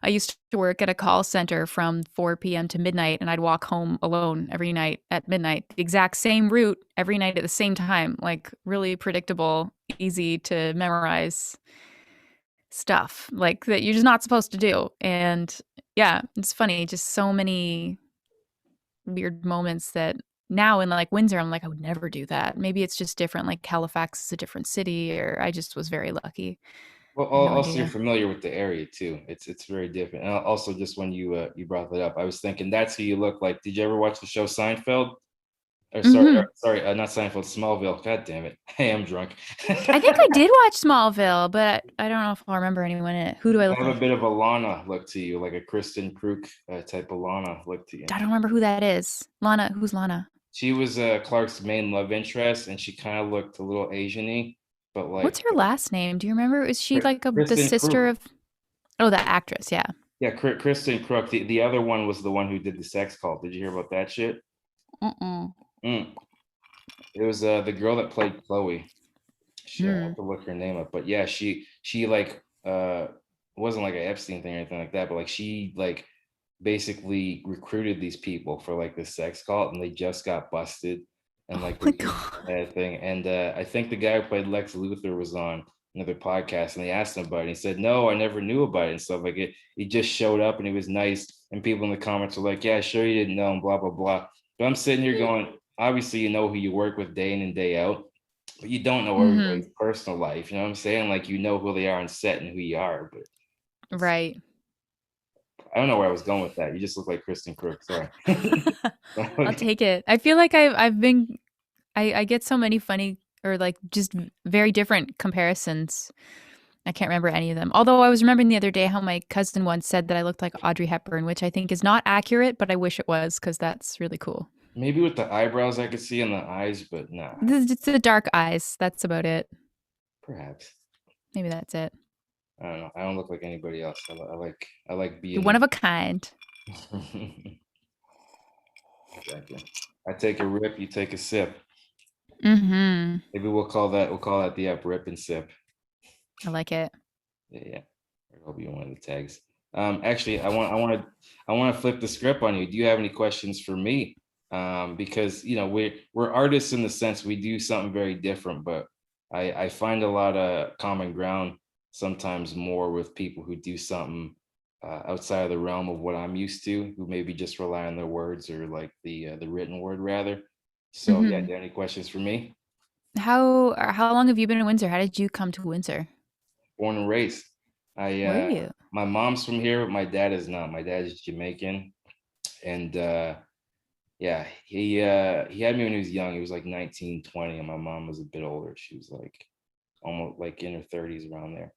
I used to work at a call center from 4 p.m. to midnight, and I'd walk home alone every night at midnight, the exact same route every night at the same time. Like really predictable, easy to memorize stuff like that you're just not supposed to do. And yeah, it's funny, just so many weird moments that now in like Windsor, I'm like, I would never do that. Maybe it's just different. Like Halifax is a different city, or I just was very lucky. Well, I had no also you're idea. familiar with the area too. It's very different. And also, just when you brought that up, I was thinking that's who you look like. Did you ever watch the show Seinfeld? Hmm. Sorry, not Seinfeld, Smallville. God damn it. Hey, I'm drunk. I think I did watch Smallville, but I don't know if I'll remember anyone in it. Who do I You look have a like? bit of a Lana look to you, like a Kristen Kruk type of Lana look to you. I don't remember who that is. Lana, who's Lana? She was Clark's main love interest, and she kind of looked a little Asian-y, but What's like her last name? Do you remember? Is she like the Kristen sister Kruk. of? Oh, the actress. Yeah. Yeah, Kristen Kruk. The other one was the one who did the sex cult. Did you hear about that shit? Mm-mm. Mm. It was the girl that played Chloe. Shit, I Hmm. have to look her name up. But yeah, she like it wasn't like an Epstein thing or anything like that, but like she like basically recruited these people for like the sex cult, and they just got busted, and Oh like my there's this god. bad thing. And I think the guy who played Lex Luthor was on another podcast, and they asked him about it. And he said, "No, I never knew about it," and stuff like it. He just showed up, and he was nice, and people in the comments were like, "Yeah, sure you didn't know," and blah blah blah. But I'm sitting here going, obviously you know who you work with day in and day out, but you don't know Mm-hmm. everybody's personal life. You know what I'm saying? Like you know who they are on set and who you are, but it's Right. I don't know where I was going with that. You just look like Kristen Crook. Sorry. I'll Okay. take it. I feel like I've been I get so many funny or like just very different comparisons. I can't remember any of them. Although I was remembering the other day how my cousin once said that I looked like Audrey Hepburn, which I think is not accurate, but I wish it was because that's really cool. Maybe with the eyebrows I could see and the eyes, but nah, It's the dark eyes. That's about it. perhaps. Maybe that's it. I don't know. I don't look like anybody else. I like You're one being of a kind. exactly. I take a rip, you take a sip. Mm-hmm. Maybe we'll call that the up rip and sip. I like it. Yeah, yeah. That'll be one of the tags. Actually, I want to flip the script on you. Do you have any questions for me? Because you know we're artists in the sense we do something very different, but I find a lot of common ground sometimes more with people who do something outside of the realm of what I'm used to, who maybe just rely on their words or like the written word rather. So yeah, do Mm-hmm. you have any questions for me? How long have you been in Windsor? How did you come to Windsor? Born and raised. I Were you? my mom's from here, but my dad is not. My dad is Jamaican, and yeah, he had me when he was young. He was like 19, 20, and my mom was a bit older. She was like almost like in her 30s around there.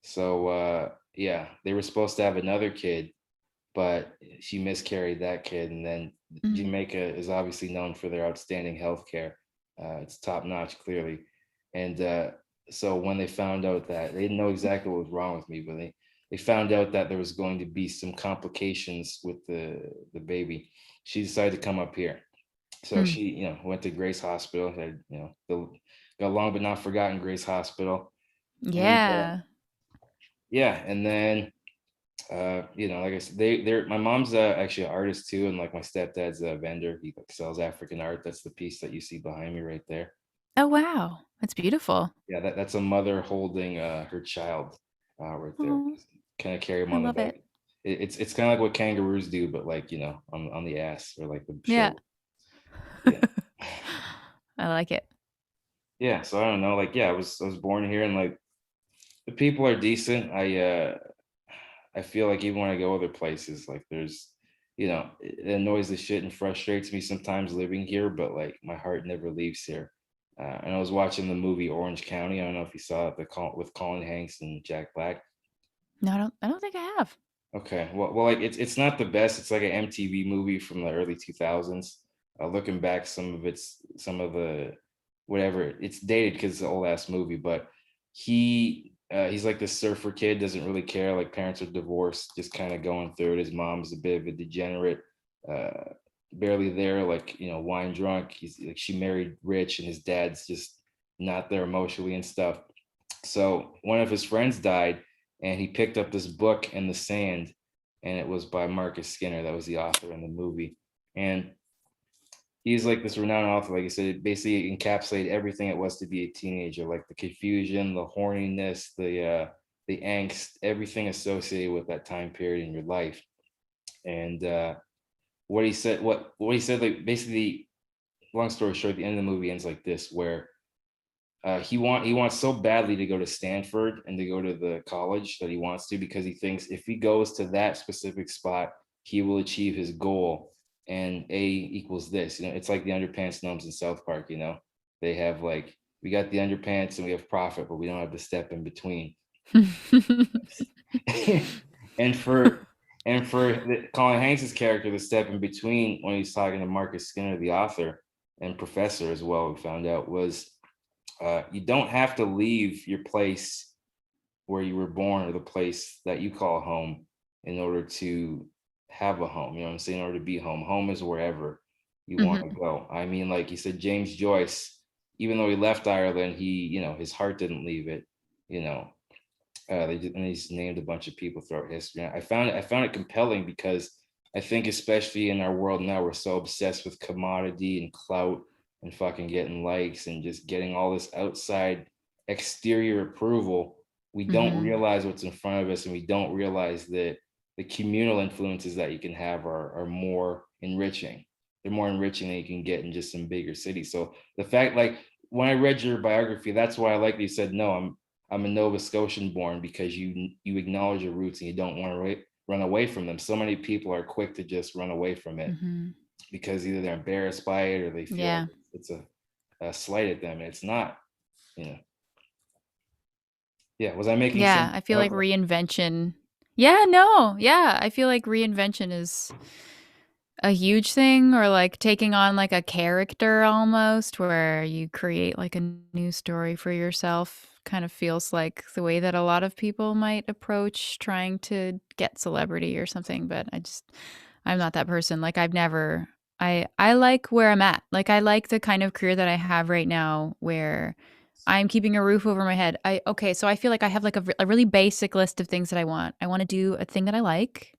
So yeah, they were supposed to have another kid, but she miscarried that kid. And then Mm. Jamaica is obviously known for their outstanding healthcare. It's top notch, clearly. And so when they found out that they didn't know exactly what was wrong with me, but they found out that there was going to be some complications with the baby. She decided to come up here. So Mm. she, went to Grace Hospital. Had, got long but not forgotten Grace Hospital, and Yeah. yeah, and then like I said, they're my mom's actually an artist too, and like my stepdad's a vendor. He like, sells African art. That's the piece that you see behind me right there. Oh wow. That's beautiful. Yeah, that's a mother holding her child right there. Oh, Kind of carry him I on the love back. it. It's kind of like what kangaroos do, but like on the ass or like the Yeah. shoulder. Yeah, I like it. yeah. So I don't know. Like, yeah, I was born here, and like the people are decent. I feel like even when I go other places, like there's, it annoys the shit and frustrates me sometimes living here, but like my heart never leaves here. And I was watching the movie Orange County. I don't know if you saw it, with Colin Hanks and Jack Black. No, I don't think I have. Okay, well, like it's not the best. It's like an MTV movie from the early 2000s. Looking back, some of the whatever it's dated because it's an old ass movie, but he's like this surfer kid, doesn't really care. Like parents are divorced, just kind of going through it. His mom's a bit of a degenerate, uh, barely there, like, wine drunk. He's like, she married rich, and his dad's just not there emotionally and stuff. So one of his friends died, and he picked up this book in the sand, and it was by Marcus Skinner. That was the author in the movie, and he's like this renowned author. Like I said, it basically encapsulated everything it was to be a teenager, like the confusion, the horniness, the angst, everything associated with that time period in your life. And what he said, like, basically, long story short, the end of the movie ends like this, where he wants so badly to go to Stanford and to go to the college that he wants to, because he thinks if he goes to that specific spot, he will achieve his goal. And A equals this. It's like the underpants gnomes in South Park. They have, like, we got the underpants and we have profit, but we don't have the step in between. and for Colin Hanks's character, the step in between, when he's talking to Marcus Skinner, the author and professor as well, we found out, was you don't have to leave your place where you were born, or the place that you call home, in order to have a home. You know what I'm saying? In order to be home. Home is wherever you want to go. I mean, like you said, James Joyce, even though he left Ireland, his heart didn't leave it. They just named a bunch of people throughout history. I found it compelling, because I think, especially in our world now, we're so obsessed with commodity and clout and fucking getting likes and just getting all this outside exterior approval. We don't realize what's in front of us, and we don't realize that the communal influences that you can have are more enriching. They're more enriching than you can get in just some bigger cities. So the fact, like, when I read your biography, that's why I like that you said, no, I'm a Nova Scotian born, because you acknowledge your roots and you don't want to run away from them. So many people are quick to just run away from it, because either they're embarrassed by it, or they feel like it's a slight at them. And it's not. Yeah, was I making sense? I feel like reinvention. Yeah, no. Yeah, I feel like reinvention is a huge thing, or like taking on like a character almost, where you create like a new story for yourself. Kind of feels like the way that a lot of people might approach trying to get celebrity or something, but I'm not that person. Like I like where I'm at. Like I like the kind of career that I have right now, where I'm keeping a roof over my head. So I feel like I have like a really basic list of things that I want. I want to do a thing that I like.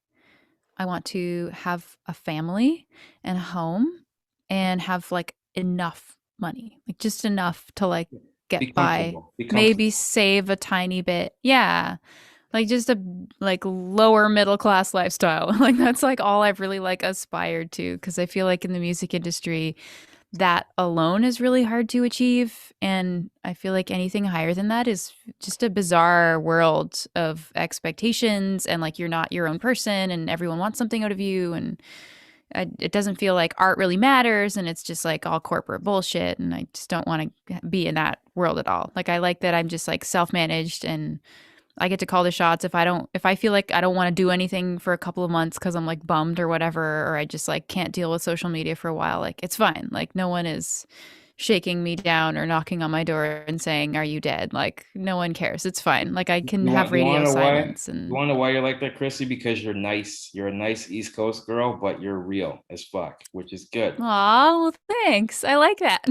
I want to have a family and a home, and have like enough money, like just enough to like get by, maybe save a tiny bit. Yeah. Like just a like lower middle class lifestyle. Like that's like all I've really like aspired to, because I feel like in the music industry, that alone is really hard to achieve. And I feel like anything higher than that is just a bizarre world of expectations, and like you're not your own person, and everyone wants something out of you. And it doesn't feel like art really matters, and it's just like all corporate bullshit. And I just don't want to be in that world at all. Like I like that I'm just like self-managed, and I get to call the shots. If I feel like I don't want to do anything for a couple of months because I'm like bummed or whatever, or I just like can't deal with social media for a while, like it's fine. Like no one is shaking me down or knocking on my door and saying, "Are you dead?" Like no one cares. It's fine. Like I can have radio silence. And you want to know why you're like that, Crissie? Because you're nice. You're a nice East Coast girl, but you're real as fuck, which is good. Aw, well, thanks. I like that.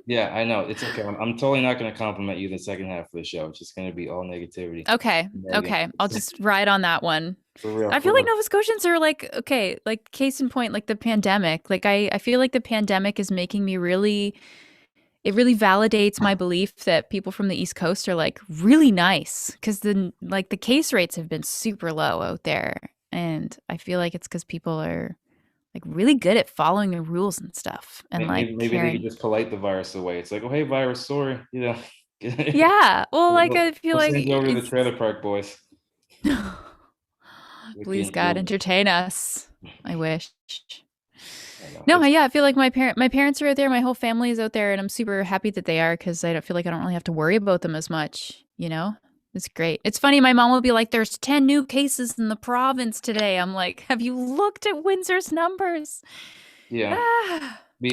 Yeah, I know. It's okay. I'm totally not going to compliment you the second half of the show. It's just going to be all negativity. Okay. I'll just ride on that one. For real. I feel like Nova Scotians are like, okay, like case in point, like the pandemic. Like I feel like the pandemic is making me it really validates my belief that people from the East Coast are like really nice, because the case rates have been super low out there. And I feel like it's because people are like really good at following the rules and stuff, and maybe they could just polite the virus away. It's like, oh hey virus, sorry, Yeah, well, like I feel we'll like send you over to the trailer park, boys. Please God, entertain us. I wish. No, yeah, I feel like my parents are out there, my whole family is out there, and I'm super happy that they are, because I don't feel like I don't really have to worry about them as much. It's great. It's funny. My mom will be like, "There's 10 new cases in the province today." I'm like, "Have you looked at Windsor's numbers?" Yeah.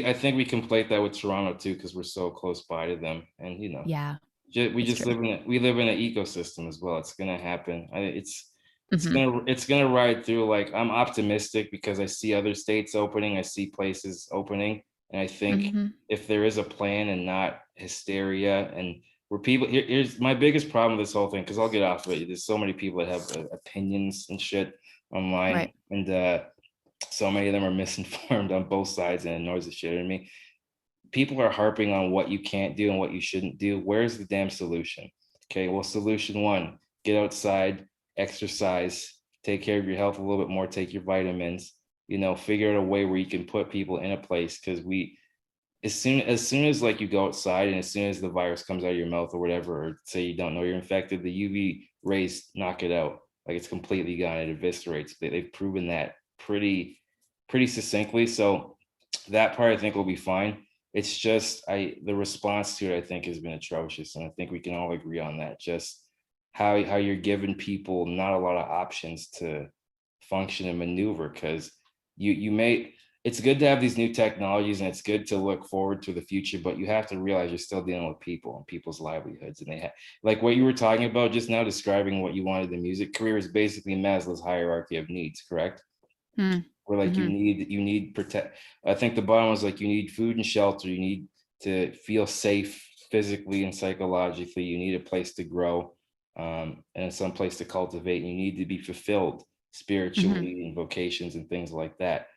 I think we conflate that with Toronto too, because we're so close by to them, and Yeah. we live in an ecosystem as well. It's gonna happen. Mhm. It's gonna ride through. Like, I'm optimistic because I see other states opening, I see places opening, and I think Mhm. if there is a plan and not hysteria and where people here's my biggest problem with this whole thing, because I'll get off of it. There's so many people that have opinions and shit online, Right. and so many of them are misinformed on both sides, and it annoys the shit out of me. People are harping on what you can't do and what you shouldn't do. Where's the damn solution? Okay, well, solution one, get outside, exercise, take care of your health a little bit more, take your vitamins, figure out a way where you can put people in a place because as soon as like you go outside and as soon as the virus comes out of your mouth or whatever, or say you don't know you're infected, the UV rays knock it out. Like it's completely gone. It eviscerates. They've proven that pretty succinctly. So that part I think will be fine. It's just the response to it I think has been atrocious, and I think we can all agree on that. Just how you're giving people not a lot of options to function and maneuver because you may it's good to have these new technologies and it's good to look forward to the future, but you have to realize you're still dealing with people and people's livelihoods. And they have, like what you were talking about just now, describing what you wanted the music career is basically Maslow's hierarchy of needs, correct? Mm. Where like you Mhm. need protect. I think the bottom was like you need food and shelter, you need to feel safe physically and psychologically, you need a place to grow, and some place to cultivate, and you need to be fulfilled Mhm. spiritually in vocations and things like that.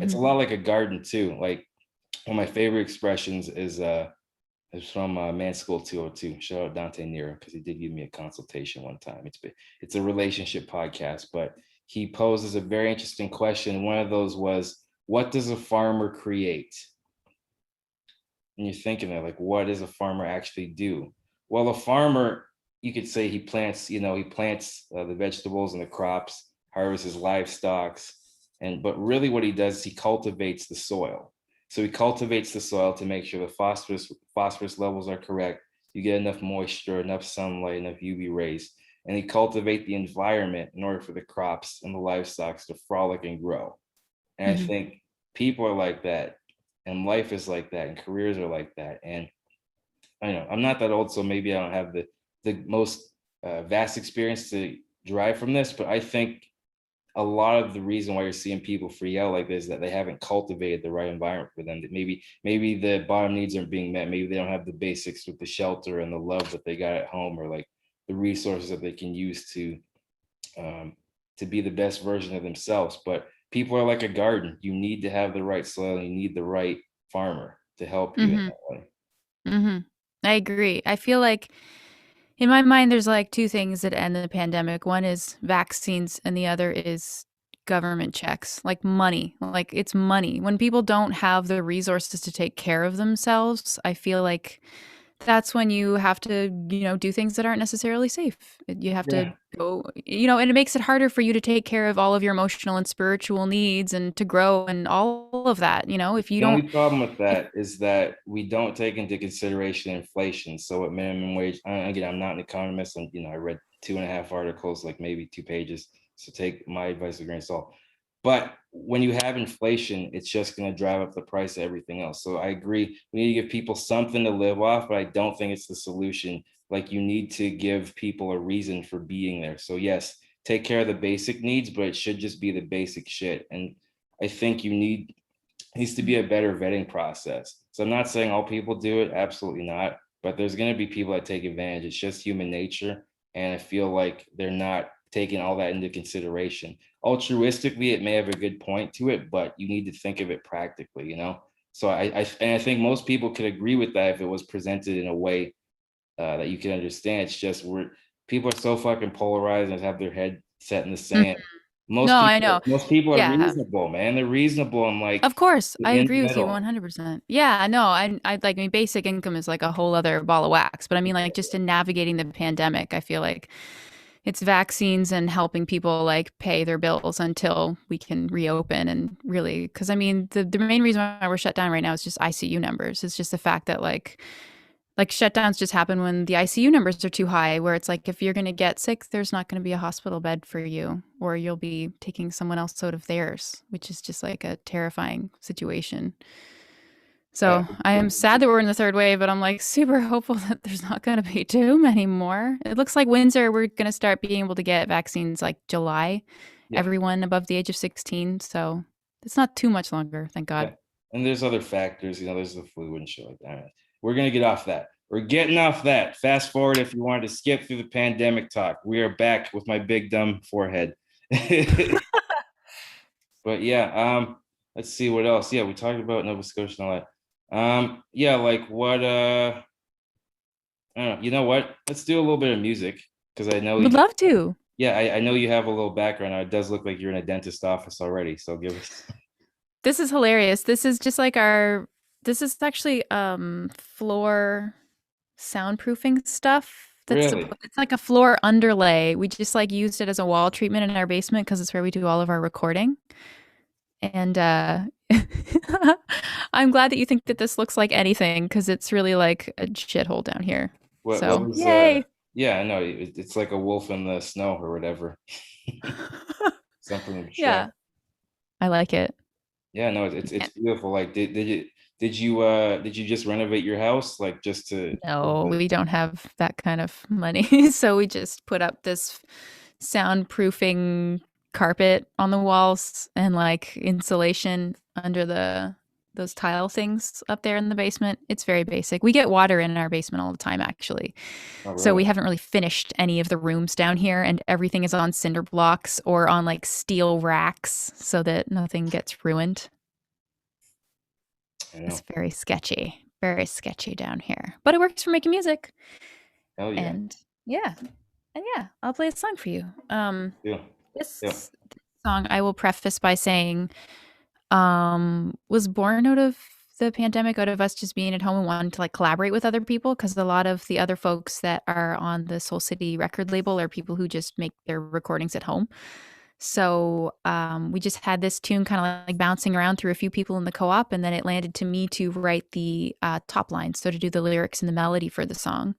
It's a Mhm. lot like a garden too. Like one of my favorite expressions is from Man School 202. Shout out Dante Nero because he did give me a consultation one time. It's a relationship podcast, but he poses a very interesting question. One of those was, "What does a farmer create?" And you're thinking of like, what does a farmer actually do? Well, a farmer, you could say he plants the vegetables and the crops, harvests his livestock, but really what he does is he cultivates the soil. So he cultivates the soil to make sure the phosphorus levels are correct. You get enough moisture, enough sunlight, enough UV rays, and he cultivate the environment in order for the crops and the livestock to frolic and grow. And I Mhm. think people are like that, and life is like that, and careers are like that. And I know I'm not that old, so maybe I don't have the most vast experience to derive from this, but I think a lot of the reason why you're seeing people free out like this is that they haven't cultivated the right environment for them. That maybe the bottom needs aren't being met. Maybe they don't have the basics with the shelter and the love that they got at home, or like the resources that they can use um, to be the best version of themselves. But people are like a garden. You need to have the right soil. You need the right farmer to help you in Mhm. that way. Mhm. I agree. I feel like in my mind there's like two things that end the pandemic. One is vaccines and the other is government checks, like money. Like it's money. When people don't have the resources to take care of themselves, I feel like that's when you have to, do things that aren't necessarily safe. You have to Yeah. go, and it makes it harder for you to take care of all of your emotional and spiritual needs and to grow and all of that, if you The don't, only problem with if, that is that we don't take into consideration inflation. So at minimum wage, again, I'm not an economist, and I read 2.5 articles, like maybe 2 pages. So take my advice with a grain of salt. But when you have inflation, it's just going to drive up the price of everything else. So I agree. We need to give people something to live off, but I don't think it's the solution. Like you need to give people a reason for being there. So yes, take care of the basic needs, but it should just be the basic shit. And I think you need needs to be a better vetting process. So I'm not saying all people do it, absolutely not, but there's going to be people that take advantage. It's just human nature, and I feel like they're not taking all that into consideration. Altruistically, it may have a good point to it, but you need to think of it practically. So I think most people could agree with that if it was presented in a way that you can understand. It's just people are so fucking polarized and have their head set in the Mhm. sand. No, Most I people, know. most people are Yeah. reasonable, man. They're reasonable and like Of course, I in the agree with you middle. 100%. Yeah, no, I like, basic income is like a whole other ball of wax, but I mean, like, just in navigating the pandemic, I feel like it's vaccines and helping people like pay their bills until we can reopen and really, because I mean, the main reason why we're shut down right now is just ICU numbers. It's just the fact that like shutdowns just happen when the ICU numbers are too high, where it's like if you're going to get sick, there's not going to be a hospital bed for you, or you'll be taking someone else out of theirs, which is just like a terrifying situation. So I am sad that we're in the third wave, but I'm like super hopeful that there's not going to be too many more. It looks like Windsor, we're going to start being able to get vaccines like July, Yeah, everyone above the age of 16. So it's not too much longer, thank yeah. God. And there's other factors, there's the flu and shit like that. We're gonna get off that. We're getting off that. Fast forward if you wanted to skip through the pandemic talk. We are back with my big dumb forehead. But yeah, let's see what else. Yeah, we talked about Nova Scotia and all that. Yeah, like what I don't know, you know what? Let's do a little bit of music because I know Would love to. yeah, I know you have a little background. It does look like you're in a dentist office already. So give us This is hilarious. This is just like this is actually floor soundproofing stuff. really. It's like a floor underlay. We just like used it as a wall treatment in our basement because it's where we do all of our recording. And I'm glad that you think that this looks like anything because it's really like a shithole down here. What So, was yay. yeah, I know it's like a wolf in the snow or whatever. Something abstract. Yeah, I like it. Yeah, no, it's beautiful. Like did you just renovate your house like just to No, we don't have that kind of money. So we just put up this soundproofing carpet on the walls and like insulation under those tile things up there in the basement. It's very basic. We get water in our basement all the time actually. oh So we really? haven't really finished any of the rooms down here and everything is on cinder blocks or on like steel racks so that nothing gets ruined. I know. It's very sketchy down here. But it works for making music. Hell yeah. And yeah. And yeah, I'll play a song for you. Yeah. Yeah. This song I will preface by saying was born out of the pandemic, out of us just being at home and wanting to like collaborate with other people because a lot of the other folks that are on the Soul City record label are people who just make their recordings at home. So we just had this tune kind of like bouncing around through a few people in the co-op, and then it landed to me to write the top line, so to do the lyrics and the melody for the song.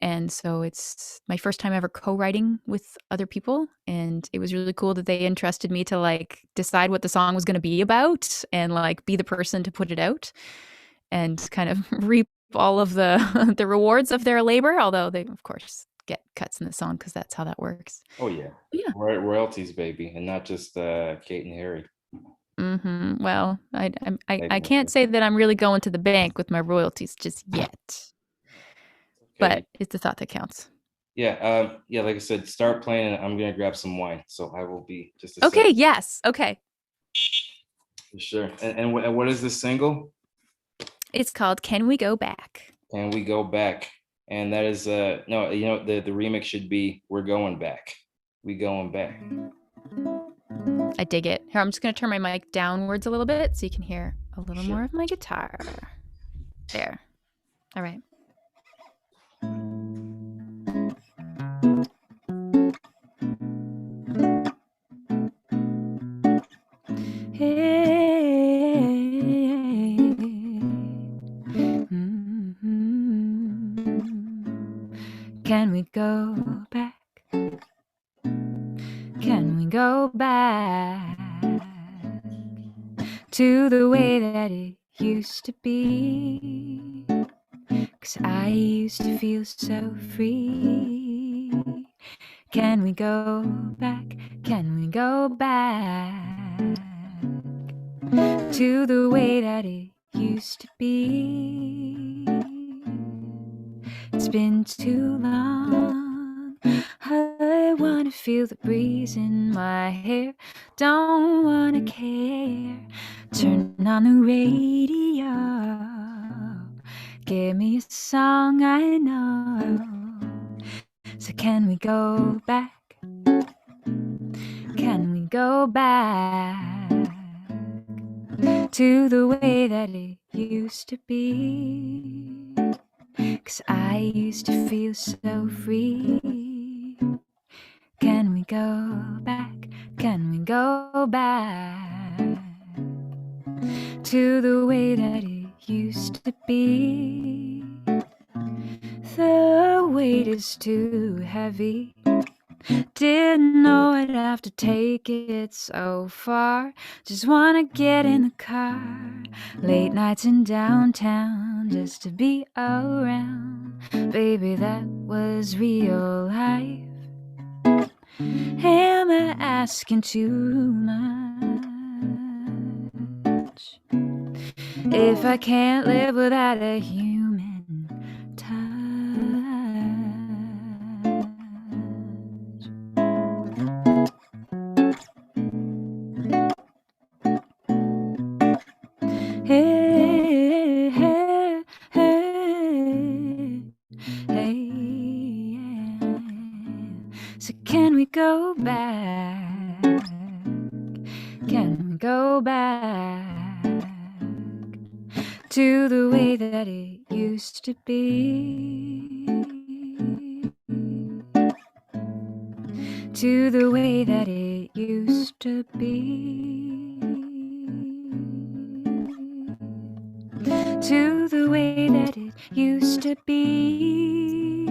And so it's my first time ever co-writing with other people, and it was really cool that they entrusted me to like decide what the song was going to be about and like be the person to put it out and kind of reap all of the the rewards of their labor, although they of course get cuts in the song because that's how that works. Oh yeah. Yeah. Royalties, baby, and not just Kate and Harry. Well, I can't Technically. say that I'm really going to the bank with my royalties just yet, Okay. but it's the thought that counts. Yeah, yeah, like I said, start playing and I'm gonna grab some wine. So I will be just a sec Okay, yes. Okay. for sure. And what is this single? It's called Can We Go Back? Can we go back? And that is no, the remix should be We're Going Back. We going back. I dig it. Here, I'm just going to turn my mic downwards a little bit so you can hear a little Sure. more of my guitar. There. All right. Can we go back? Can we go back to the way that it used to be? 'Cause I used to feel so free. Can we go back? Can we go back to the way that it used to be? It's been too long. I wanna feel the breeze in my hair. Don't wanna care. Turn on the radio. Give me a song I know. So can we go back? Can we go back to the way that it used to be? 'Cause I used to feel so free. Can we go back? Can we go back to the way that it used to be? The weight is too heavy. Didn't know I'd have to take it so far. Just wanna get in the car. Late nights in downtown just to be around. Baby, that was real life. Am I asking too much? If I can't live without a human touch. Hey, hey, hey, hey, yeah. So can we go back? Can we go back to the way that it used to be? To the way that it used to be. To the way that it used to be.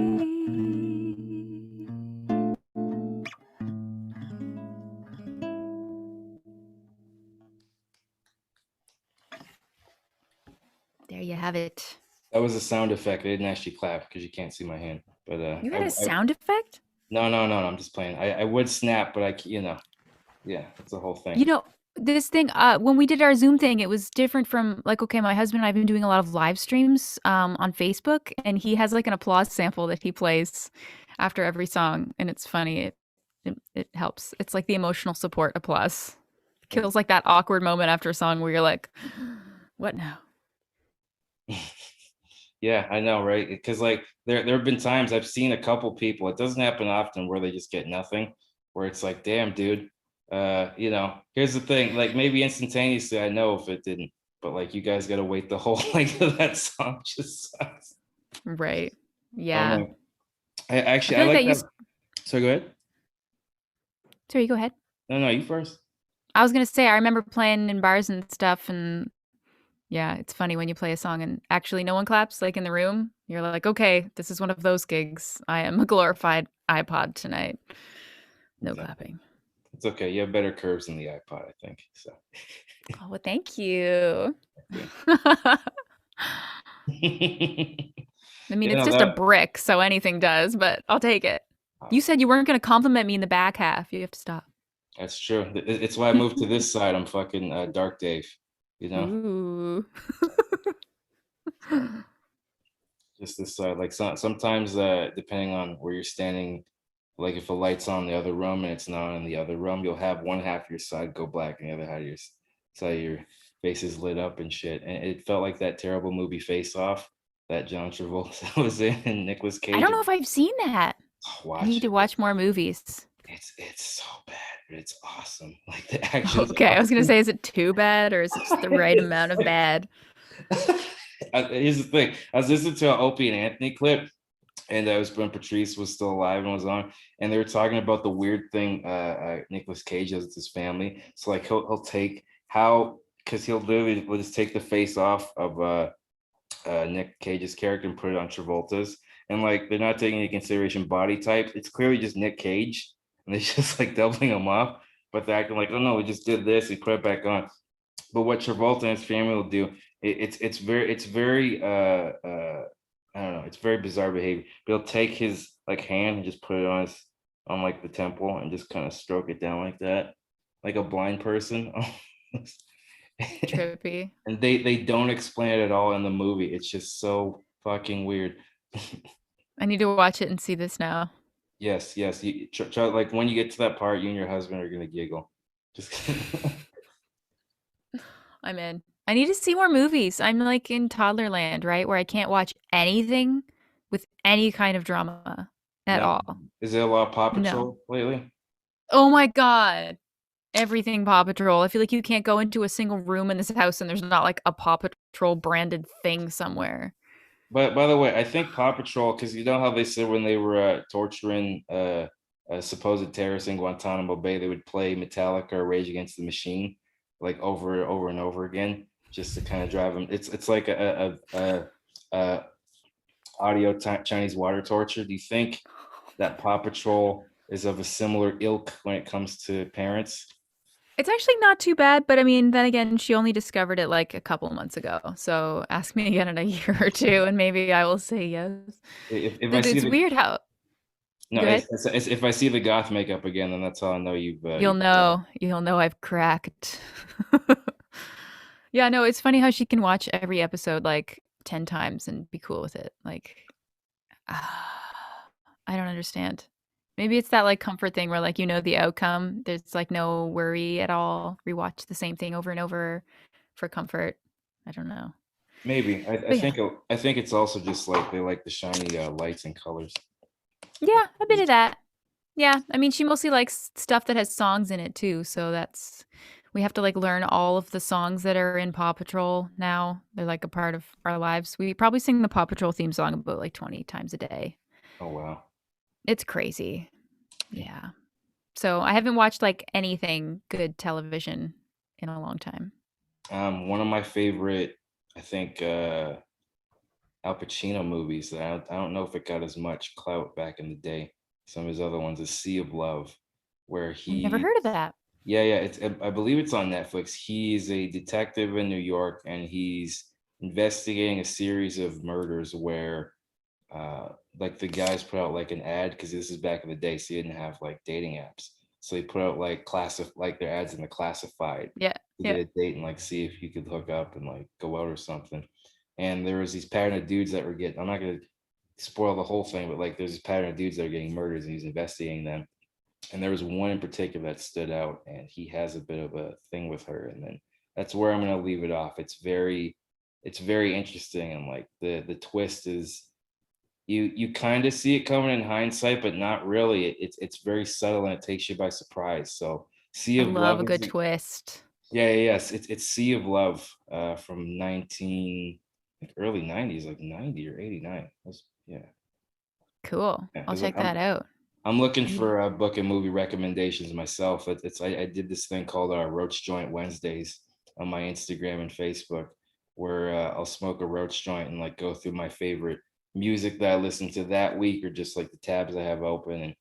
There you have it. That was a sound effect. I didn't actually clap because you can't see my hand. But You had a sound effect? no, I'm just playing. I would snap, but yeah, it's a whole thing. You know, this thing, when we did our Zoom thing, it was different from like, okay, my husband and I have been doing a lot of live streams on Facebook, and he has like an applause sample that he plays after every song, and it's funny. It helps. It's like the emotional support applause. Kills like that awkward moment after a song where you're like, what now? Yeah, I know, right? Because like there have been times I've seen a couple people. It doesn't happen often where they just get nothing. Where it's like, damn, dude. Here's the thing. Like maybe instantaneously, I know if it didn't, but like you guys got to wait the whole length of that song. Just sucks. Right. I don't Yeah. know. I I feel like like that that. used. So go ahead. Sorry, go ahead. No, you first. I was gonna say I remember playing in bars and stuff, and yeah, it's funny when you play a song and actually no one claps, like in the room. You're like, okay, this is one of those gigs. I am a glorified iPod tonight. No clapping. It's okay. You have better curves than the iPod, I think. So. Oh, well, thank you. Yeah. I mean, it's Yeah, just a brick, so anything does, but I'll take it. You said you weren't going to compliment me in the back half. You have to stop. that's true. It's why I moved to this side. I'm fucking Dark Dave, you know? Ooh. Just this side. Like sometimes, depending on where you're standing, like if a light's on the other room and it's not in the other room, you'll have one half of your side go black and the other half of your side your face is lit up and shit. And it felt like that terrible movie Face Off that John Travolta was in and Nicolas Cage. I don't know if I've seen that. I need to watch more movies. It's so bad, but it's awesome. Like the action's Okay, awesome. I was gonna say, is it too bad or is it just the right amount of bad? Here's the thing. I was listening to an Opie and Anthony clip, and that was when Patrice was still alive and was on, and they were talking about the weird thing Nicolas Cage does with his family. So like he'll take because he'll literally will just take the face off of Nick Cage's character and put it on Travolta's, and like they're not taking into consideration body type. It's clearly just Nick Cage, and they're just like doubling him up, but they're acting like, oh no, we just did this, we put it back on. But what Travolta and his family will do, it's very I don't know, it's very bizarre behavior. But he'll take his like hand and just put it on like the temple and just kind of stroke it down like that, like a blind person. Trippy. And they don't explain it at all in the movie. It's just so fucking weird. I need to watch it and see this now. Yes. You try, like when you get to that part, you and your husband are gonna giggle. Just I'm in. I need to see more movies. I'm like in toddler land, right? Where I can't watch anything with any kind of drama at all. Is there a lot of Paw Patrol No. lately? Oh my God. Everything Paw Patrol. I feel like you can't go into a single room in this house and there's not like a Paw Patrol branded thing somewhere. But by the way, I think Paw Patrol, because you know how they said when they were torturing a supposed terrorist in Guantanamo Bay, they would play Metallica or Rage Against the Machine like over and over again, just to kind of drive them. It's like a audio Chinese water torture. Do you think that Paw Patrol is of a similar ilk when it comes to parents? It's actually not too bad, but I mean, then again, she only discovered it like a couple months ago. So ask me again in a year or two, and maybe I will say yes. If I see It's the weird how. no, Go ahead. if I see the goth makeup again, then that's how I know You'll you've. know. You'll know I've cracked. Yeah, no, it's funny how she can watch every episode like 10 times and be cool with it. Like, I don't understand. Maybe it's that like comfort thing where like you know the outcome. There's like no worry at all. Rewatch the same thing over and over for comfort. I don't know. Maybe But yeah. I think it's also just like they like the shiny lights and colors. Yeah, a bit of that. Yeah, I mean, she mostly likes stuff that has songs in it too, so that's we have to like learn all of the songs that are in Paw Patrol now. They're like a part of our lives. We probably sing the Paw Patrol theme song about like 20 times a day. Oh wow. It's crazy. Yeah. So I haven't watched like anything good television in a long time. One of my favorite, I think, Al Pacino movies that I don't know if it got as much clout back in the day. Some of his other ones is Sea of Love, where Never he, heard of that. yeah, it's I believe it's on Netflix. He's a detective in New York, and he's investigating a series of murders where, uh, like the guys put out like an ad because this is back in the day, so you didn't have like dating apps. So they put out like like their ads in the classified Yeah. to Yeah. get a date and like see if you could hook up and like go out or something. And there was these pattern of dudes that were getting. I'm not gonna spoil the whole thing, but like there's this pattern of dudes that are getting murders, and he's investigating them. And there was one in particular that stood out, and he has a bit of a thing with her. And then that's where I'm gonna leave it off. It's very interesting, and like the twist is you kind of see it coming in hindsight, but not really. It's very subtle and it takes you by surprise. So Sea I of love Love a is good twist. yes, it's Sea of Love from 19 like early 90s, like 90 or 89. Yeah. Cool. Yeah, I'll it's check like that out. I'm looking Maybe. for book and movie recommendations myself. I did this thing called Roach Joint Wednesdays on my Instagram and Facebook, where I'll smoke a roach joint and like go through my favorite music that I listened to that week, or just like the tabs I have open. And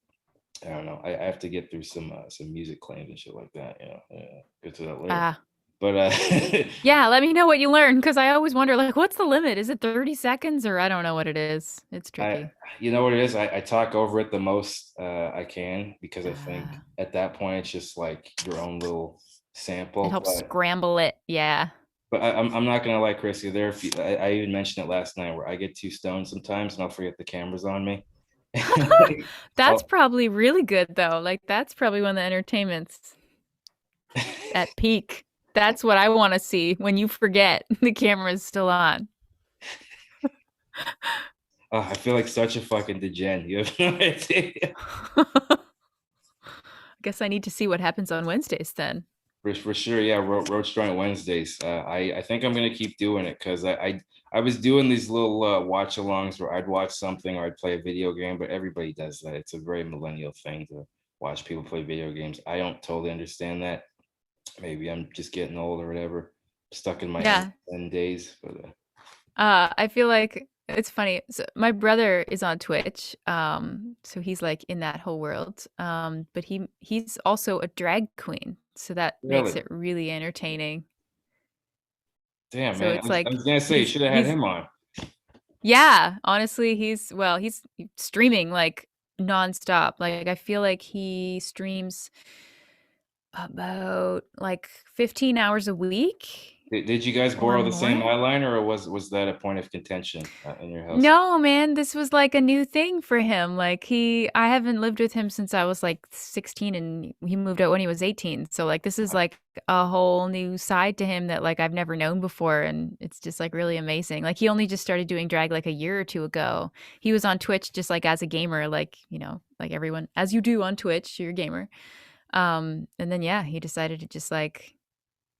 I don't know, I have to get through some music claims and shit like that. Get to that later. Ah. But Yeah, let me know what you learn because I always wonder like what's the limit? Is it 30 seconds or I don't know what it is. It's I tricky. you know what it is. I talk over it the most I can, because I think Ah. at that point it's just like your own little It sample. helps scramble it. Yeah. But I'm not gonna lie, Crissie. There are a few, I even mentioned it last night, where I get too stoned sometimes and I'll forget the camera's on me. That's Oh, probably really good though. Like that's probably when the entertainment's at peak. That's what I want to see when you forget the camera's still on. I feel like such a fucking degen. You have no idea. I guess I need to see what happens on Wednesdays then. For sure, yeah. Roach Joint Wednesdays. I think I'm gonna keep doing it because I was doing these little watch alongs where I'd watch something or I'd play a video game, but everybody does that. It's a very millennial thing to watch people play video games. I don't totally understand that. Maybe I'm just getting old or whatever. Stuck in my Yeah. MSN days, but I feel like it's funny. So my brother is on Twitch. So he's like in that whole world. But he's also a drag queen. So that makes really, it really entertaining. damn So man. it's I like was gonna say you should have had he's him on. yeah, honestly, he's streaming like nonstop. Like I feel like he streams about like 15 hours a week Did you guys or borrow the same more. eyeliner, or was that a point of contention in your house? No, man, this was like a new thing for him. Like I haven't lived with him since I was like 16 and he moved out when he was 18. So like this is like a whole new side to him that like I've never known before and it's just like really amazing. Like he only just started doing drag like a year or two ago. He was on Twitch just like as a gamer, like, you know, like everyone as you do on Twitch, you're a gamer. And then yeah, he decided to just like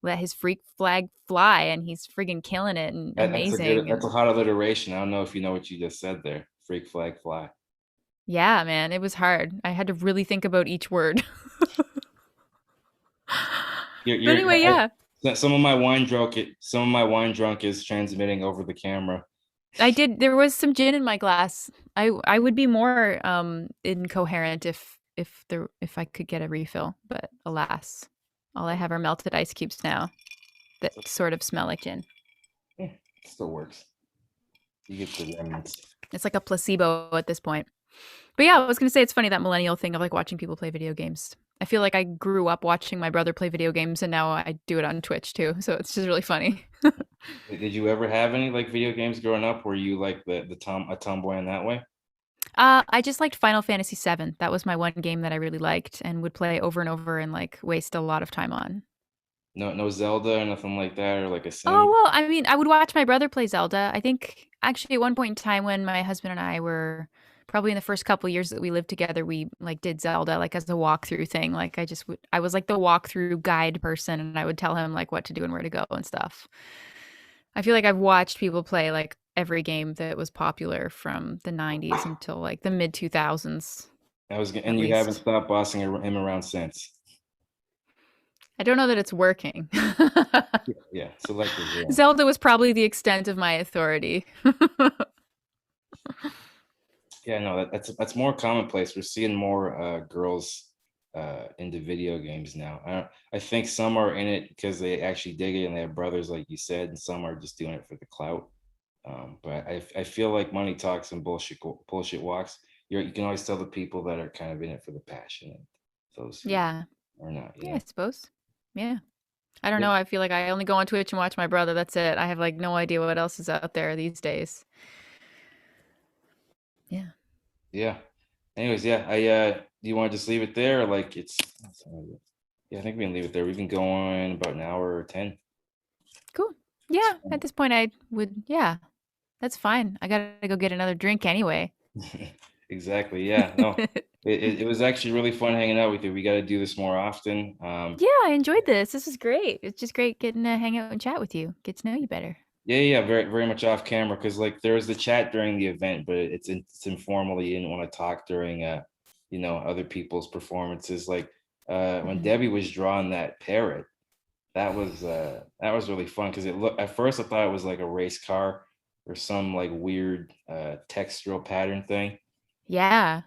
let his freak flag fly and he's friggin' killing it and amazing That's a and hot alliteration. I don't know if you know what you just said there. Freak flag fly. yeah, man, it was hard. I had to really think about each word. But anyway, yeah, Some of my wine drunk is transmitting over the camera. I did. There was some gin in my glass. I would be more incoherent if if I could get a refill, but alas, all I have are melted ice cubes now that sort of smell like gin. Yeah, still works. You get the remnants. It's like a placebo at this point. But yeah, I was gonna say it's funny that millennial thing of like watching people play video games. I feel like I grew up watching my brother play video games, and now I do it on Twitch too. So it's just really funny. Did you ever have any like video games growing up? Were you like a tomboy in that way? I just liked Final Fantasy VII. That was my one game that I really liked and would play over and over and like waste a lot of time on. No Zelda or nothing like that, or like a Oh, sim. well, I mean, I would watch my brother play Zelda. I think actually at one point in time when my husband and I were probably in the first couple years that we lived together, we like did Zelda like as a walkthrough thing. Like I was like the walkthrough guide person and I would tell him like what to do and where to go and stuff. I feel like I've watched people play like every game that was popular from the 90s until like the mid 2000s And at you haven't least. stopped bossing him around since. I don't know that it's working. Yeah, selective. Yeah. Zelda was probably the extent of my authority. Yeah, no, that's more commonplace. We're seeing more girls into video games now. I think some are in it because they actually dig it and they have brothers, like you said, and some are just doing it for the clout. But I feel like money talks and bullshit walks. You can always tell the people that are kind of in it for the passion, and those who Yeah. are not. You Yeah, I know. suppose. Yeah. I don't Yeah, know. I feel like I only go on Twitch and watch my brother. That's it. I have like no idea what else is out there these days. Yeah. yeah. Anyways, yeah. Do you want to just leave it there, or like yeah, I think we can leave it there. We've been going about an hour or 10. Cool. Yeah. At this point, I would, yeah, that's fine. I got to go get another drink anyway. Exactly. Yeah. No, it was actually really fun hanging out with you. We got to do this more often. Yeah, I enjoyed this. This was great. It's just great getting to hang out and chat with you, get to know you better. Yeah. Very, very much off camera because like there was the chat during the event, but it's informal. You didn't want to talk during other people's performances. Like when Mhm. Debbie was drawing that parrot, that was really fun because it looked at first I thought it was like a race car or some like weird textural pattern thing. Yeah.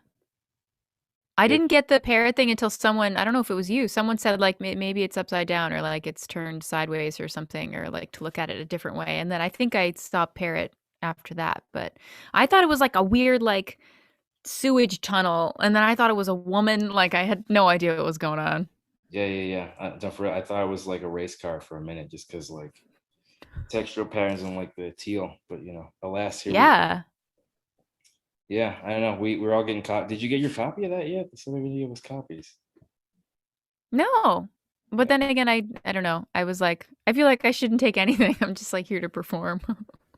I It, didn't get the parrot thing until someone, I don't know if it was you, someone said like maybe it's upside down or like it's turned sideways or something or like to look at it a different way. And then I think I stopped parrot after that, but I thought it was like a weird like sewage tunnel and then I thought it was a woman, like I had no idea what was going on. yeah. Don't forget, I thought it was like a race car for a minute just because like textural patterns and like the teal, but alas, here we. Yeah. Yeah, I don't know. We're all getting caught. Did you get your copy of that yet? This other video was copies. No. But Yeah, then again, I don't know. I was like, I feel like I shouldn't take anything. I'm just like here to perform.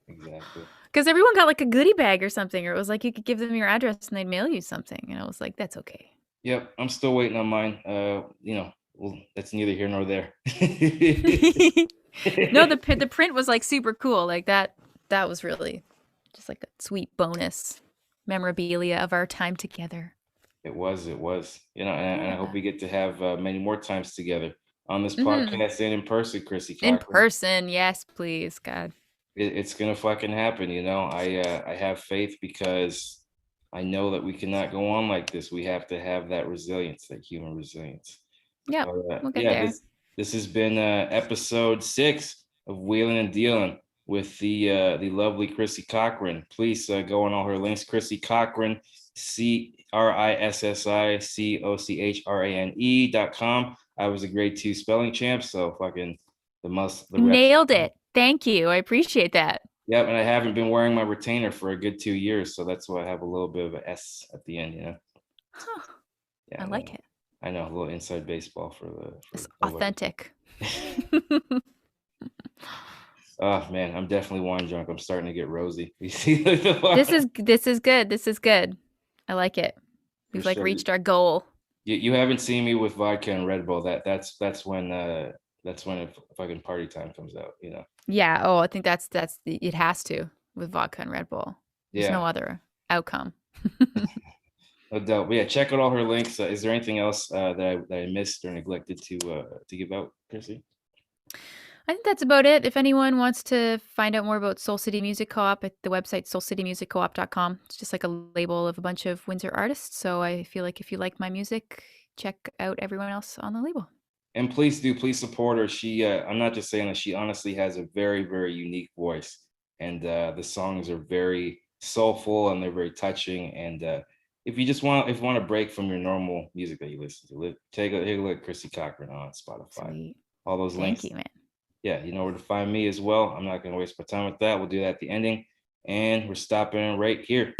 exactly. Because everyone got like a goodie bag or something, or it was like you could give them your address and they'd mail you something. And I was like, that's okay. Yep, I'm still waiting on mine. Well, that's neither here nor there. No, the print was like super cool. Like that was really just like a sweet bonus memorabilia of our time together. It was. And I hope Yeah. we get to have many more times together on this Hmm. podcast and in person, Crissie In Cochrane. person, yes, please, God. It's gonna fucking happen. I have faith because I know that we cannot go on like this. We have to have that resilience, that human resilience. Yep, But we'll get yeah, there. this has been episode 6 of Wheelin' and Dealin' with the lovely Crissie Cochrane. Please go on all her links. Crissie Cochrane, CRISSICOCHRANE.com. I was a grade 2 spelling champ, so fucking the reps. Nailed it. Thank you. I appreciate that. Yep, and I haven't been wearing my retainer for a good 2 years, so that's why I have a little bit of a S at the end. Huh, Yeah, I I like know. it. I know, a little inside baseball for It's nobody. authentic. Oh man, I'm definitely wine drunk. I'm starting to get rosy. You see, This is good. This is good. I like it. for We've like sure. reached our goal. You haven't seen me with vodka and Red Bull. That's when a fucking party time comes out. Yeah. Oh, I think it has to with vodka and Red Bull. There's no Yeah, other outcome. no doubt. But yeah, check out all her links. Is there anything else that I missed or neglected to give out, Chrissy? I think that's about it. If anyone wants to find out more about Soul City Music Co-op, at the website soulcitymusiccoop.com. It's just like a label of a bunch of Windsor artists. So I feel like if you like my music, check out everyone else on the label. And please support her. I'm not just saying that, she honestly has a very, very unique voice. And the songs are very soulful and they're very touching. And if you want to break from your normal music that you listen to, take a look at Crissie Cochrane on Spotify. Sweet. All those Thank links. you, man. Yeah, you know where to find me as well. I'm not going to waste my time with that. We'll do that at the ending. And we're stopping right here.